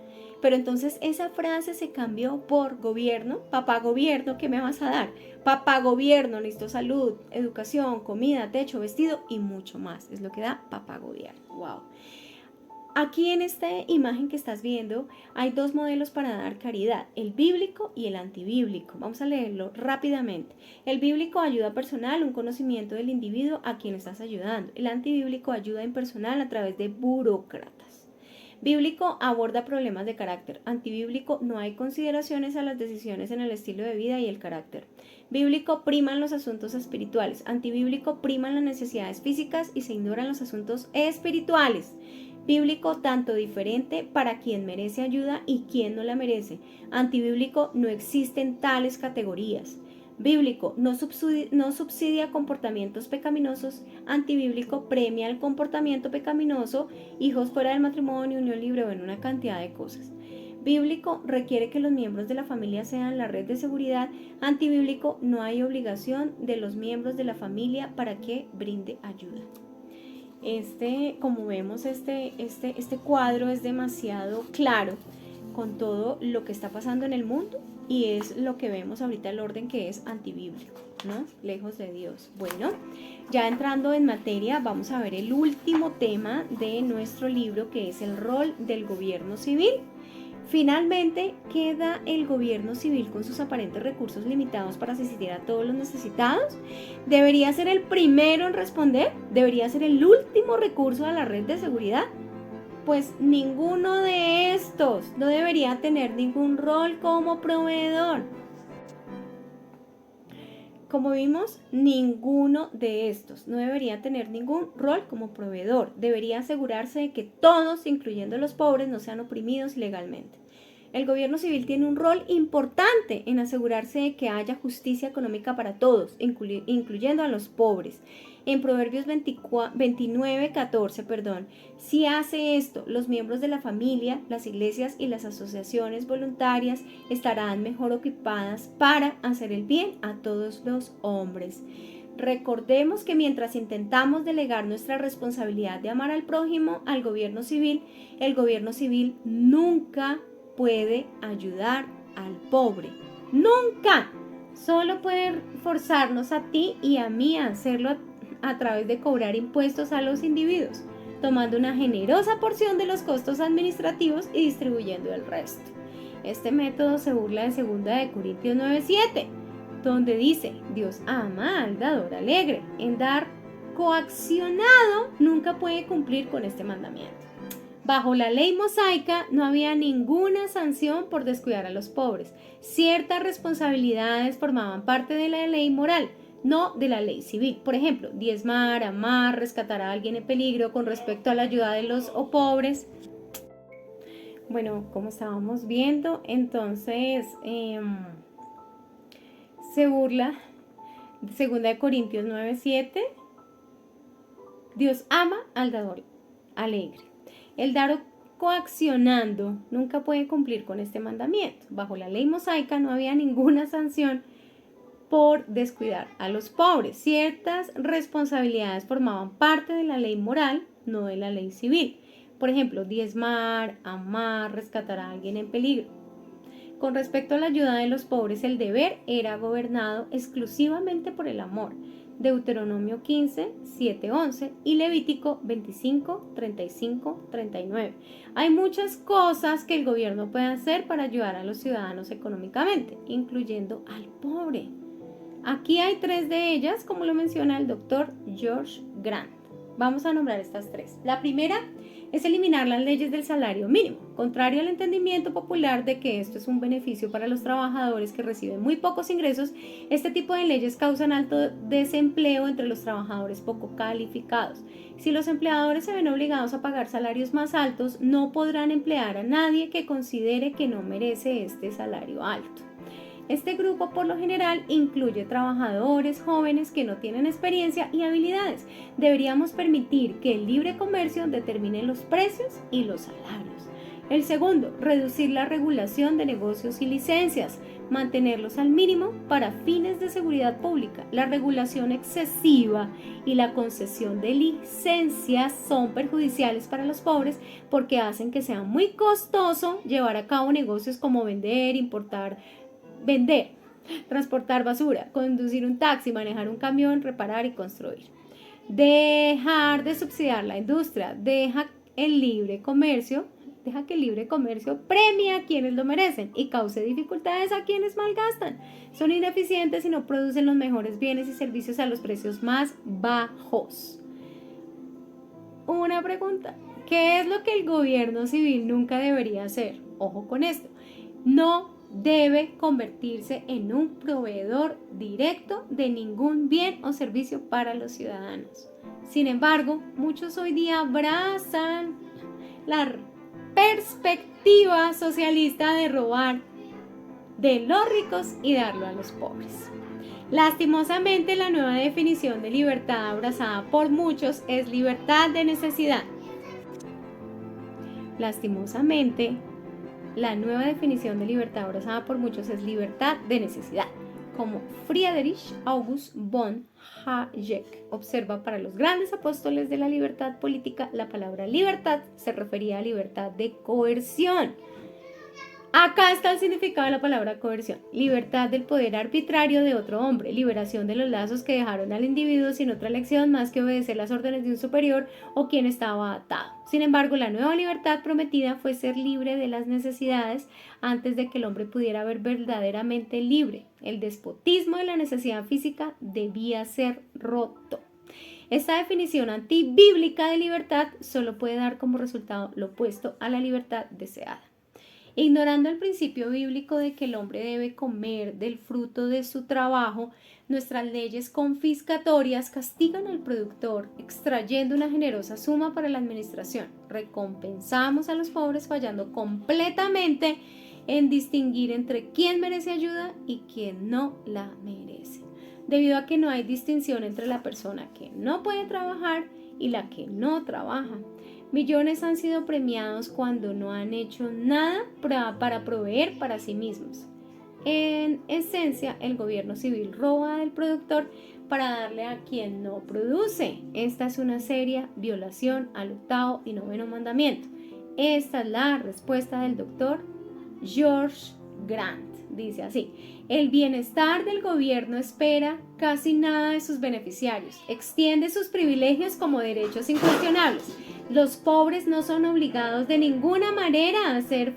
Pero entonces esa frase se cambió por gobierno. Papá gobierno, ¿qué me vas a dar? Papá gobierno, necesito salud, educación, comida, techo, vestido y mucho más. Es lo que da papá gobierno. Wow. Aquí en esta imagen que estás viendo hay dos modelos para dar caridad: el bíblico y el antibíblico. Vamos a leerlo rápidamente. El bíblico: ayuda personal, un conocimiento del individuo a quien estás ayudando. El antibíblico: ayuda impersonal a través de burócratas. Bíblico: aborda problemas de carácter. Antibíblico: no hay consideraciones a las decisiones en el estilo de vida y el carácter. Bíblico: priman los asuntos espirituales. Antibíblico: priman las necesidades físicas y se ignoran los asuntos espirituales. Bíblico: tanto diferente para quien merece ayuda y quien no la merece. Antibíblico: no existen tales categorías. Bíblico: no subsidia comportamientos pecaminosos. Antibíblico: premia el comportamiento pecaminoso, hijos fuera del matrimonio, unión libre, bueno, una cantidad de cosas. Bíblico: requiere que los miembros de la familia sean la red de seguridad. Antibíblico: no hay obligación de los miembros de la familia para que brinde ayuda. Como vemos, este cuadro es demasiado claro con todo lo que está pasando en el mundo, y es lo que vemos ahorita, el orden que es antibíblico, ¿no? Lejos de Dios. Bueno, ya entrando en materia, vamos a ver el último tema de nuestro libro, que es el rol del gobierno civil. Finalmente, queda el gobierno civil con sus aparentes recursos limitados para asistir a todos los necesitados. ¿Debería ser el primero en responder? ¿Debería ser el último recurso a la red de seguridad? Pues ninguno de estos. No debería tener ningún rol como proveedor. Como vimos, ninguno de estos no debería tener ningún rol como proveedor. Debería asegurarse de que todos, incluyendo los pobres, no sean oprimidos ilegalmente. El gobierno civil tiene un rol importante en asegurarse de que haya justicia económica para todos, incluyendo a los pobres. En Proverbios 29:14, si hace esto, los miembros de la familia, las iglesias y las asociaciones voluntarias estarán mejor equipadas para hacer el bien a todos los hombres. Recordemos que mientras intentamos delegar nuestra responsabilidad de amar al prójimo al gobierno civil, el gobierno civil nunca puede ayudar al pobre. ¡Nunca! Solo puede forzarnos a ti y a mí a hacerlo a través de cobrar impuestos a los individuos, tomando una generosa porción de los costos administrativos y distribuyendo el resto. Este método se burla de 2 Corintios 9:7, donde dice: Dios ama al dador alegre. El dar coaccionado nunca puede cumplir con este mandamiento. Bajo la ley mosaica no había ninguna sanción por descuidar a los pobres. Ciertas responsabilidades formaban parte de la ley moral, no de la ley civil. Por ejemplo, diezmar, amar, rescatar a alguien en peligro con respecto a la ayuda de los pobres. Bueno, como estábamos viendo, entonces se burla 2 Corintios 9:7. Dios ama al dador alegre. El dar coaccionando nunca puede cumplir con este mandamiento. Bajo la ley mosaica no había ninguna sanción por descuidar a los pobres. Ciertas responsabilidades formaban parte de la ley moral, no de la ley civil. Por ejemplo, diezmar, amar, rescatar a alguien en peligro. Con respecto a la ayuda de los pobres, el deber era gobernado exclusivamente por el amor. Deuteronomio 15:7-11 y Levítico 25:35-39. Hay muchas cosas que el gobierno puede hacer para ayudar a los ciudadanos económicamente, incluyendo al pobre. Aquí hay 3 de ellas, como lo menciona el doctor George Grant. Vamos a nombrar estas 3. La primera es eliminar las leyes del salario mínimo. Contrario al entendimiento popular de que esto es un beneficio para los trabajadores que reciben muy pocos ingresos, este tipo de leyes causan alto desempleo entre los trabajadores poco calificados. Si los empleadores se ven obligados a pagar salarios más altos, no podrán emplear a nadie que considere que no merece este salario alto. Este grupo por lo general incluye trabajadores jóvenes que no tienen experiencia y habilidades. Deberíamos permitir que el libre comercio determine los precios y los salarios. El segundo, reducir la regulación de negocios y licencias, mantenerlos al mínimo para fines de seguridad pública. La regulación excesiva y la concesión de licencias son perjudiciales para los pobres porque hacen que sea muy costoso llevar a cabo negocios como vender, importar, vender, transportar basura, conducir un taxi, manejar un camión, reparar y construir. Dejar de subsidiar la industria, deja que el libre comercio premie a quienes lo merecen y cause dificultades a quienes malgastan. Son ineficientes y no producen los mejores bienes y servicios a los precios más bajos. Una pregunta, ¿qué es lo que el gobierno civil nunca debería hacer? Ojo con esto, no debe convertirse en un proveedor directo de ningún bien o servicio para los ciudadanos. Sin embargo, muchos hoy día abrazan la perspectiva socialista de robar de los ricos y darlo a los pobres. Lastimosamente, la nueva definición de libertad abrazada por muchos es libertad de necesidad. Lastimosamente, la nueva definición de libertad abrazada por muchos es libertad de necesidad. Como Friedrich August von Hayek observa, para los grandes apóstoles de la libertad política, la palabra libertad se refería a libertad de coerción. Acá está el significado de la palabra coerción: libertad del poder arbitrario de otro hombre, liberación de los lazos que dejaron al individuo sin otra elección más que obedecer las órdenes de un superior o quien estaba atado. Sin embargo, la nueva libertad prometida fue ser libre de las necesidades antes de que el hombre pudiera ver verdaderamente libre. El despotismo de la necesidad física debía ser roto. Esta definición antibíblica de libertad solo puede dar como resultado lo opuesto a la libertad deseada. Ignorando el principio bíblico de que el hombre debe comer del fruto de su trabajo, nuestras leyes confiscatorias castigan al productor, extrayendo una generosa suma para la administración. Recompensamos a los pobres fallando completamente en distinguir entre quién merece ayuda y quién no la merece, debido a que no hay distinción entre la persona que no puede trabajar y la que no trabaja. Millones han sido premiados cuando no han hecho nada para proveer para sí mismos. En esencia, el gobierno civil roba del productor para darle a quien no produce. Esta es una seria violación al 8º y 9º mandamiento. Esta es la respuesta del doctor George Grant. Dice así: el bienestar del gobierno espera casi nada de sus beneficiarios, extiende sus privilegios como derechos incuestionables. Los pobres no son obligados de ninguna manera a hacer.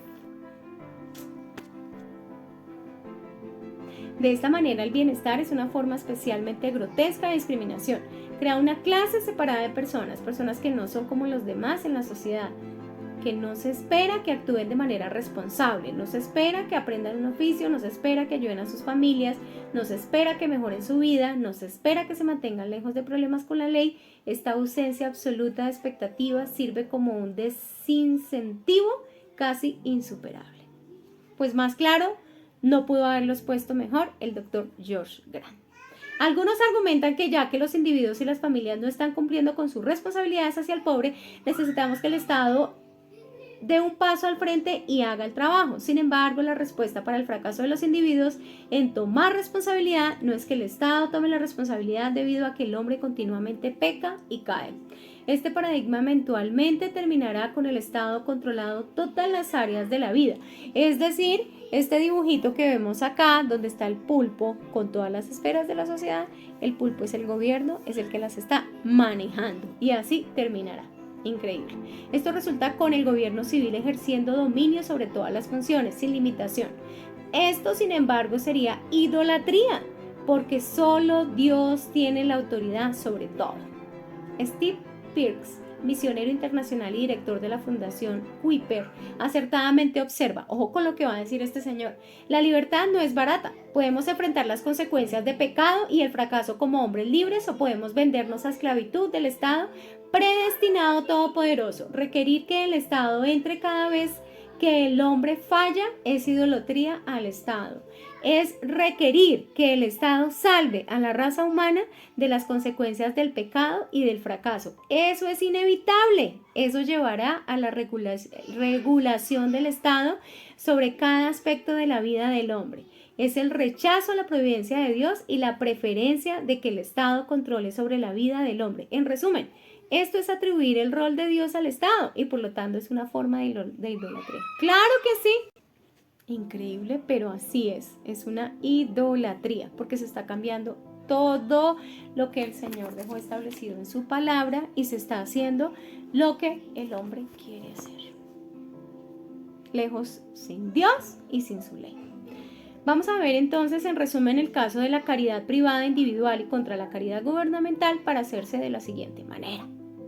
De esta manera, el bienestar es una forma especialmente grotesca de discriminación. Crea una clase separada de personas que no son como los demás en la sociedad, que no se espera que actúen de manera responsable, no se espera que aprendan un oficio, no se espera que ayuden a sus familias, no se espera que mejoren su vida, no se espera que se mantengan lejos de problemas con la ley. Esta ausencia absoluta de expectativas sirve como un desincentivo casi insuperable. Pues más claro, no pudo haberlos puesto mejor el doctor George Grant. Algunos argumentan que ya que los individuos y las familias no están cumpliendo con sus responsabilidades hacia el pobre, necesitamos que el Estado dé un paso al frente y haga el trabajo. Sin embargo, la respuesta para el fracaso de los individuos en tomar responsabilidad no es que el Estado tome la responsabilidad, debido a que el hombre continuamente peca y cae. Este paradigma eventualmente terminará con el Estado controlando todas las áreas de la vida. Es decir, este dibujito que vemos acá, donde está el pulpo con todas las esferas de la sociedad, el pulpo es el gobierno, es el que las está manejando, y así terminará. Increíble. Esto resulta con el gobierno civil ejerciendo dominio sobre todas las funciones, sin limitación. Esto, sin embargo, sería idolatría, porque solo Dios tiene la autoridad sobre todo. Steve Pierce, misionero internacional y director de la Fundación Kuiper, acertadamente observa, ojo con lo que va a decir este señor: la libertad no es barata. Podemos enfrentar las consecuencias de pecado y el fracaso como hombres libres, o podemos vendernos a esclavitud del Estado predestinado todopoderoso. Requerir que el Estado entre cada vez que el hombre falla es idolatría al Estado. es requerir que el Estado salve a la raza humana de las consecuencias del pecado y del fracaso. Eso es inevitable. Eso llevará a la regulación del Estado sobre cada aspecto de la vida del hombre. Es el rechazo a la providencia de Dios y la preferencia de que el Estado controle sobre la vida del hombre. En resumen, esto es atribuir el rol de Dios al Estado y por lo tanto es una forma de idolatría. ¡Claro que sí! Increíble, pero así es una idolatría, porque se está cambiando todo lo que el Señor dejó establecido en su palabra y se está haciendo lo que el hombre quiere hacer. Lejos sin Dios y sin su ley. Vamos a ver entonces en resumen el caso de la caridad privada individual y contra la caridad gubernamental para hacerse de la siguiente manera.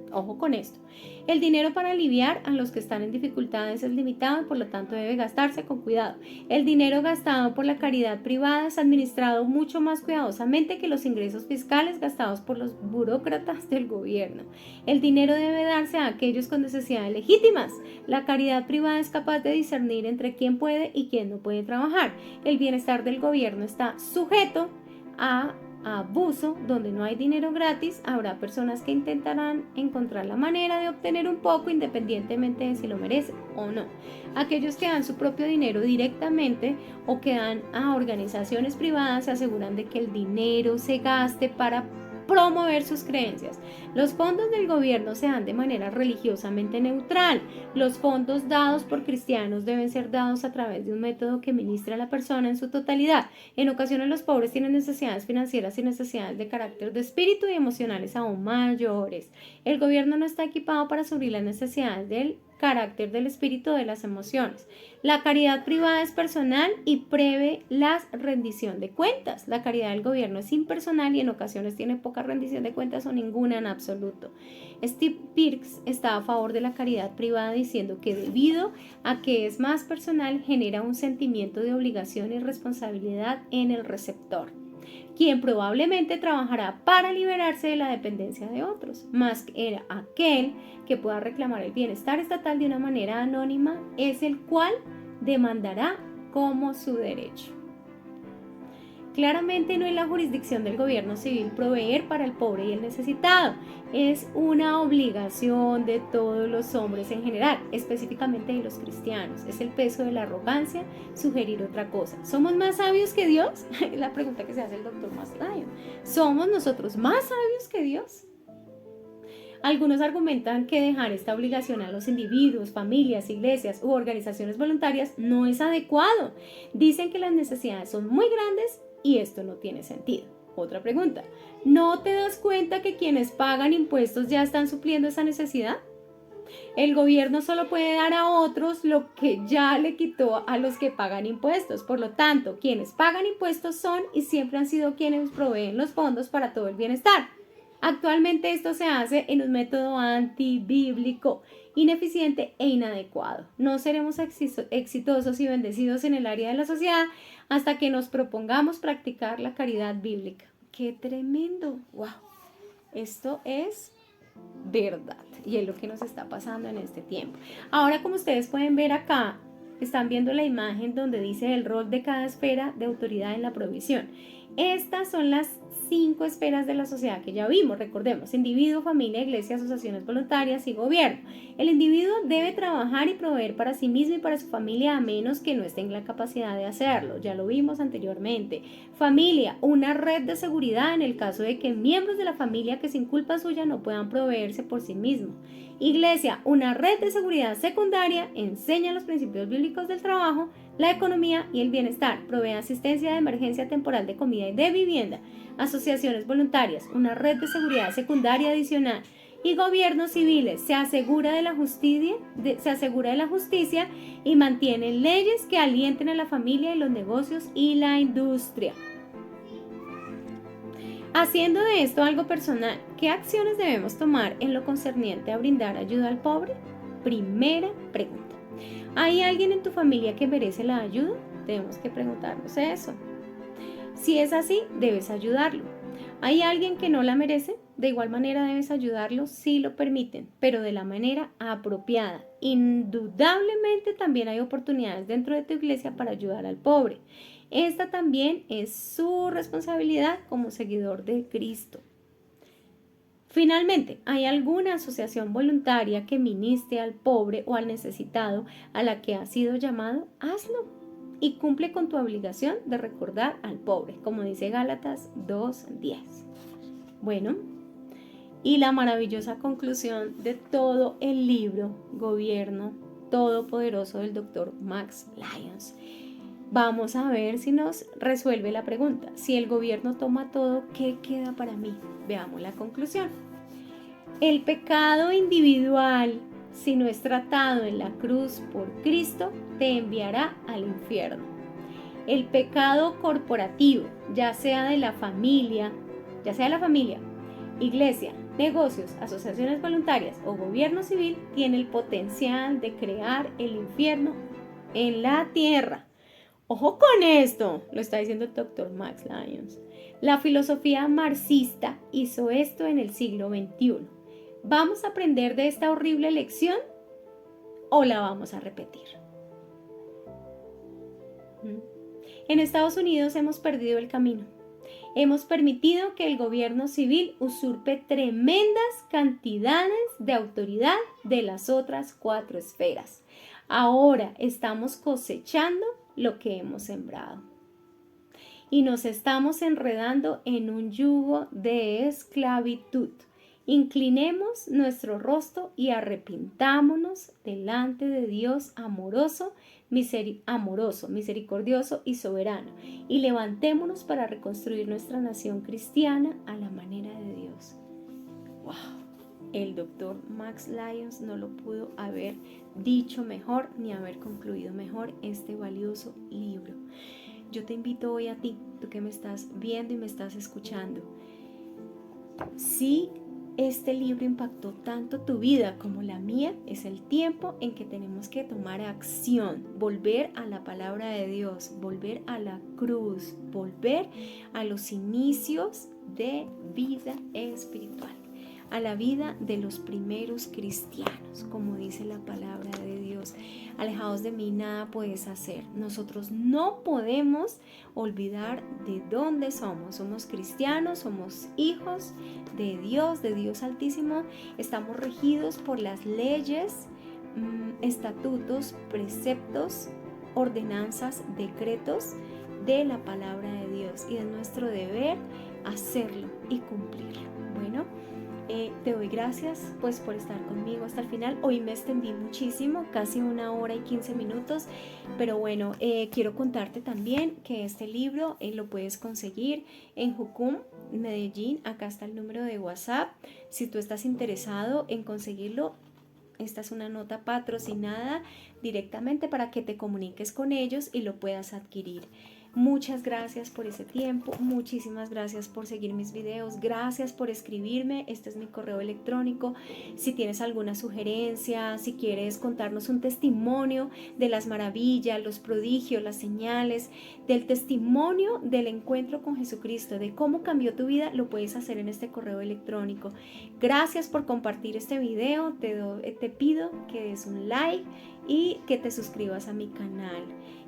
Ojo con esto. El dinero para aliviar a los que están en dificultades es limitado y por lo tanto debe gastarse con cuidado. El dinero gastado por la caridad privada es administrado mucho más cuidadosamente que los ingresos fiscales gastados por los burócratas del gobierno. El dinero debe darse a aquellos con necesidades legítimas. La caridad privada es capaz de discernir entre quién puede y quién no puede trabajar. El bienestar del gobierno está sujeto a abuso. Donde no hay dinero gratis, habrá personas que intentarán encontrar la manera de obtener un poco independientemente de si lo merecen o no. Aquellos que dan su propio dinero directamente o que dan a organizaciones privadas se aseguran de que el dinero se gaste para promover sus creencias. Los fondos del gobierno se dan de manera religiosamente neutral. Los fondos dados por cristianos deben ser dados a través de un método que ministre a la persona en su totalidad. En ocasiones los pobres tienen necesidades financieras y necesidades de carácter de espíritu y emocionales aún mayores. El gobierno no está equipado para suplir las necesidades del carácter del espíritu de las emociones. La caridad privada es personal y prevé la rendición de cuentas. La caridad del gobierno es impersonal y en ocasiones tiene poca rendición de cuentas o ninguna en absoluto. Steve Perks está a favor de la caridad privada diciendo que debido a que es más personal genera un sentimiento de obligación y responsabilidad en el receptor, quien probablemente trabajará para liberarse de la dependencia de otros, más era aquel que pueda reclamar el bienestar estatal de una manera anónima, es el cual demandará como su derecho. Claramente no es la jurisdicción del gobierno civil proveer para el pobre y el necesitado. Es una obligación de todos los hombres en general, específicamente de los cristianos. Es el peso de la arrogancia sugerir otra cosa. ¿Somos más sabios que Dios? Es la pregunta que se hace el doctor Maslayo. ¿Somos nosotros más sabios que Dios? Algunos argumentan que dejar esta obligación a los individuos, familias, iglesias u organizaciones voluntarias no es adecuado. Dicen que las necesidades son muy grandes y esto no tiene sentido. Otra pregunta, ¿no te das cuenta que quienes pagan impuestos ya están supliendo esa necesidad? El gobierno solo puede dar a otros lo que ya le quitó a los que pagan impuestos. Por lo tanto, quienes pagan impuestos son y siempre han sido quienes proveen los fondos para todo el bienestar. Actualmente esto se hace en un método antibíblico, ineficiente e inadecuado. No seremos exitosos y bendecidos en el área de la sociedad hasta que nos propongamos practicar la caridad bíblica. ¡Qué tremendo! ¡Wow! Esto es verdad y es lo que nos está pasando en este tiempo. Ahora, como ustedes pueden ver acá, están viendo la imagen donde dice el rol de cada esfera de autoridad en la provisión. Estas son las 5 esferas de la sociedad que ya vimos, recordemos: individuo, familia, iglesia, asociaciones voluntarias y gobierno. El individuo debe trabajar y proveer para sí mismo y para su familia a menos que no esté en la capacidad de hacerlo, ya lo vimos anteriormente. Familia, una red de seguridad en el caso de que miembros de la familia que sin culpa suya no puedan proveerse por sí mismos. Iglesia, una red de seguridad secundaria, enseña los principios bíblicos del trabajo, la economía y el bienestar, provee asistencia de emergencia temporal de comida y de vivienda. Asociaciones voluntarias, una red de seguridad secundaria adicional. Y gobiernos civiles, se asegura de la justicia y mantiene leyes que alienten a la familia y los negocios y la industria. Haciendo de esto algo personal, ¿qué acciones debemos tomar en lo concerniente a brindar ayuda al pobre? Primera pregunta. ¿Hay alguien en tu familia que merece la ayuda? Tenemos que preguntarnos eso. Si es así, debes ayudarlo. ¿Hay alguien que no la merece? De igual manera debes ayudarlo si lo permiten, pero de la manera apropiada. Indudablemente también hay oportunidades dentro de tu iglesia para ayudar al pobre. Esta también es su responsabilidad como seguidor de Cristo. Finalmente, ¿hay alguna asociación voluntaria que ministre al pobre o al necesitado a la que has sido llamado? Hazlo y cumple con tu obligación de recordar al pobre, como dice Gálatas 2:10. Bueno, y la maravillosa conclusión de todo el libro Gobierno Todopoderoso del Dr. Max Lyons. Vamos a ver si nos resuelve la pregunta. Si el gobierno toma todo, ¿qué queda para mí? Veamos la conclusión. El pecado individual, si no es tratado en la cruz por Cristo, te enviará al infierno. El pecado corporativo, ya sea de la familia, iglesia, negocios, asociaciones voluntarias o gobierno civil, tiene el potencial de crear el infierno en la tierra. Ojo con esto, lo está diciendo el Dr. Max Lyons. La filosofía marxista hizo esto en el siglo XXI. ¿Vamos a aprender de esta horrible lección o la vamos a repetir? En Estados Unidos hemos perdido el camino. Hemos permitido que el gobierno civil usurpe tremendas cantidades de autoridad de las otras 4 esferas. Ahora estamos cosechando lo que hemos sembrado. Y nos estamos enredando en un yugo de esclavitud. Inclinemos nuestro rostro y arrepintámonos delante de Dios amoroso, misericordioso y soberano, y levantémonos para reconstruir nuestra nación cristiana a la manera de Dios. ¡Wow! El Dr. Max Lyons no lo pudo haber dicho mejor ni haber concluido mejor este valioso libro. Yo te invito hoy a ti, tú que me estás viendo y me estás escuchando. Si este libro impactó tanto tu vida como la mía, es el tiempo en que tenemos que tomar acción, volver a la palabra de Dios, volver a la cruz, volver a los inicios de vida espiritual, a la vida de los primeros cristianos, como dice la palabra de Dios. Alejados de mí nada puedes hacer. Nosotros no podemos olvidar de dónde somos. Somos cristianos, somos hijos de Dios Altísimo. Estamos regidos por las leyes, estatutos, preceptos, ordenanzas, decretos de la palabra de Dios. Y es nuestro deber hacerlo y cumplirlo. Bueno, te doy gracias pues por estar conmigo hasta el final. Hoy me extendí muchísimo, casi 1 hora y 15 minutos, pero bueno, quiero contarte también que este libro lo puedes conseguir en Jucum, Medellín. Acá está el número de WhatsApp. Si tú estás interesado en conseguirlo, esta es una nota patrocinada directamente para que te comuniques con ellos y lo puedas adquirir. Muchas gracias por ese tiempo, muchísimas gracias por seguir mis videos, gracias por escribirme, este es mi correo electrónico. Si tienes alguna sugerencia, si quieres contarnos un testimonio de las maravillas, los prodigios, las señales, del testimonio del encuentro con Jesucristo, de cómo cambió tu vida, lo puedes hacer en este correo electrónico. Gracias por compartir este video, te pido que des un like y que te suscribas a mi canal.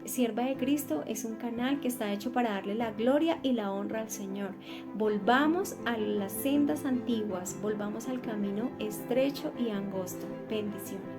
Sierva de Cristo es un canal que está hecho para darle la gloria y la honra al Señor. Volvamos a las sendas antiguas, volvamos al camino estrecho y angosto. Bendiciones.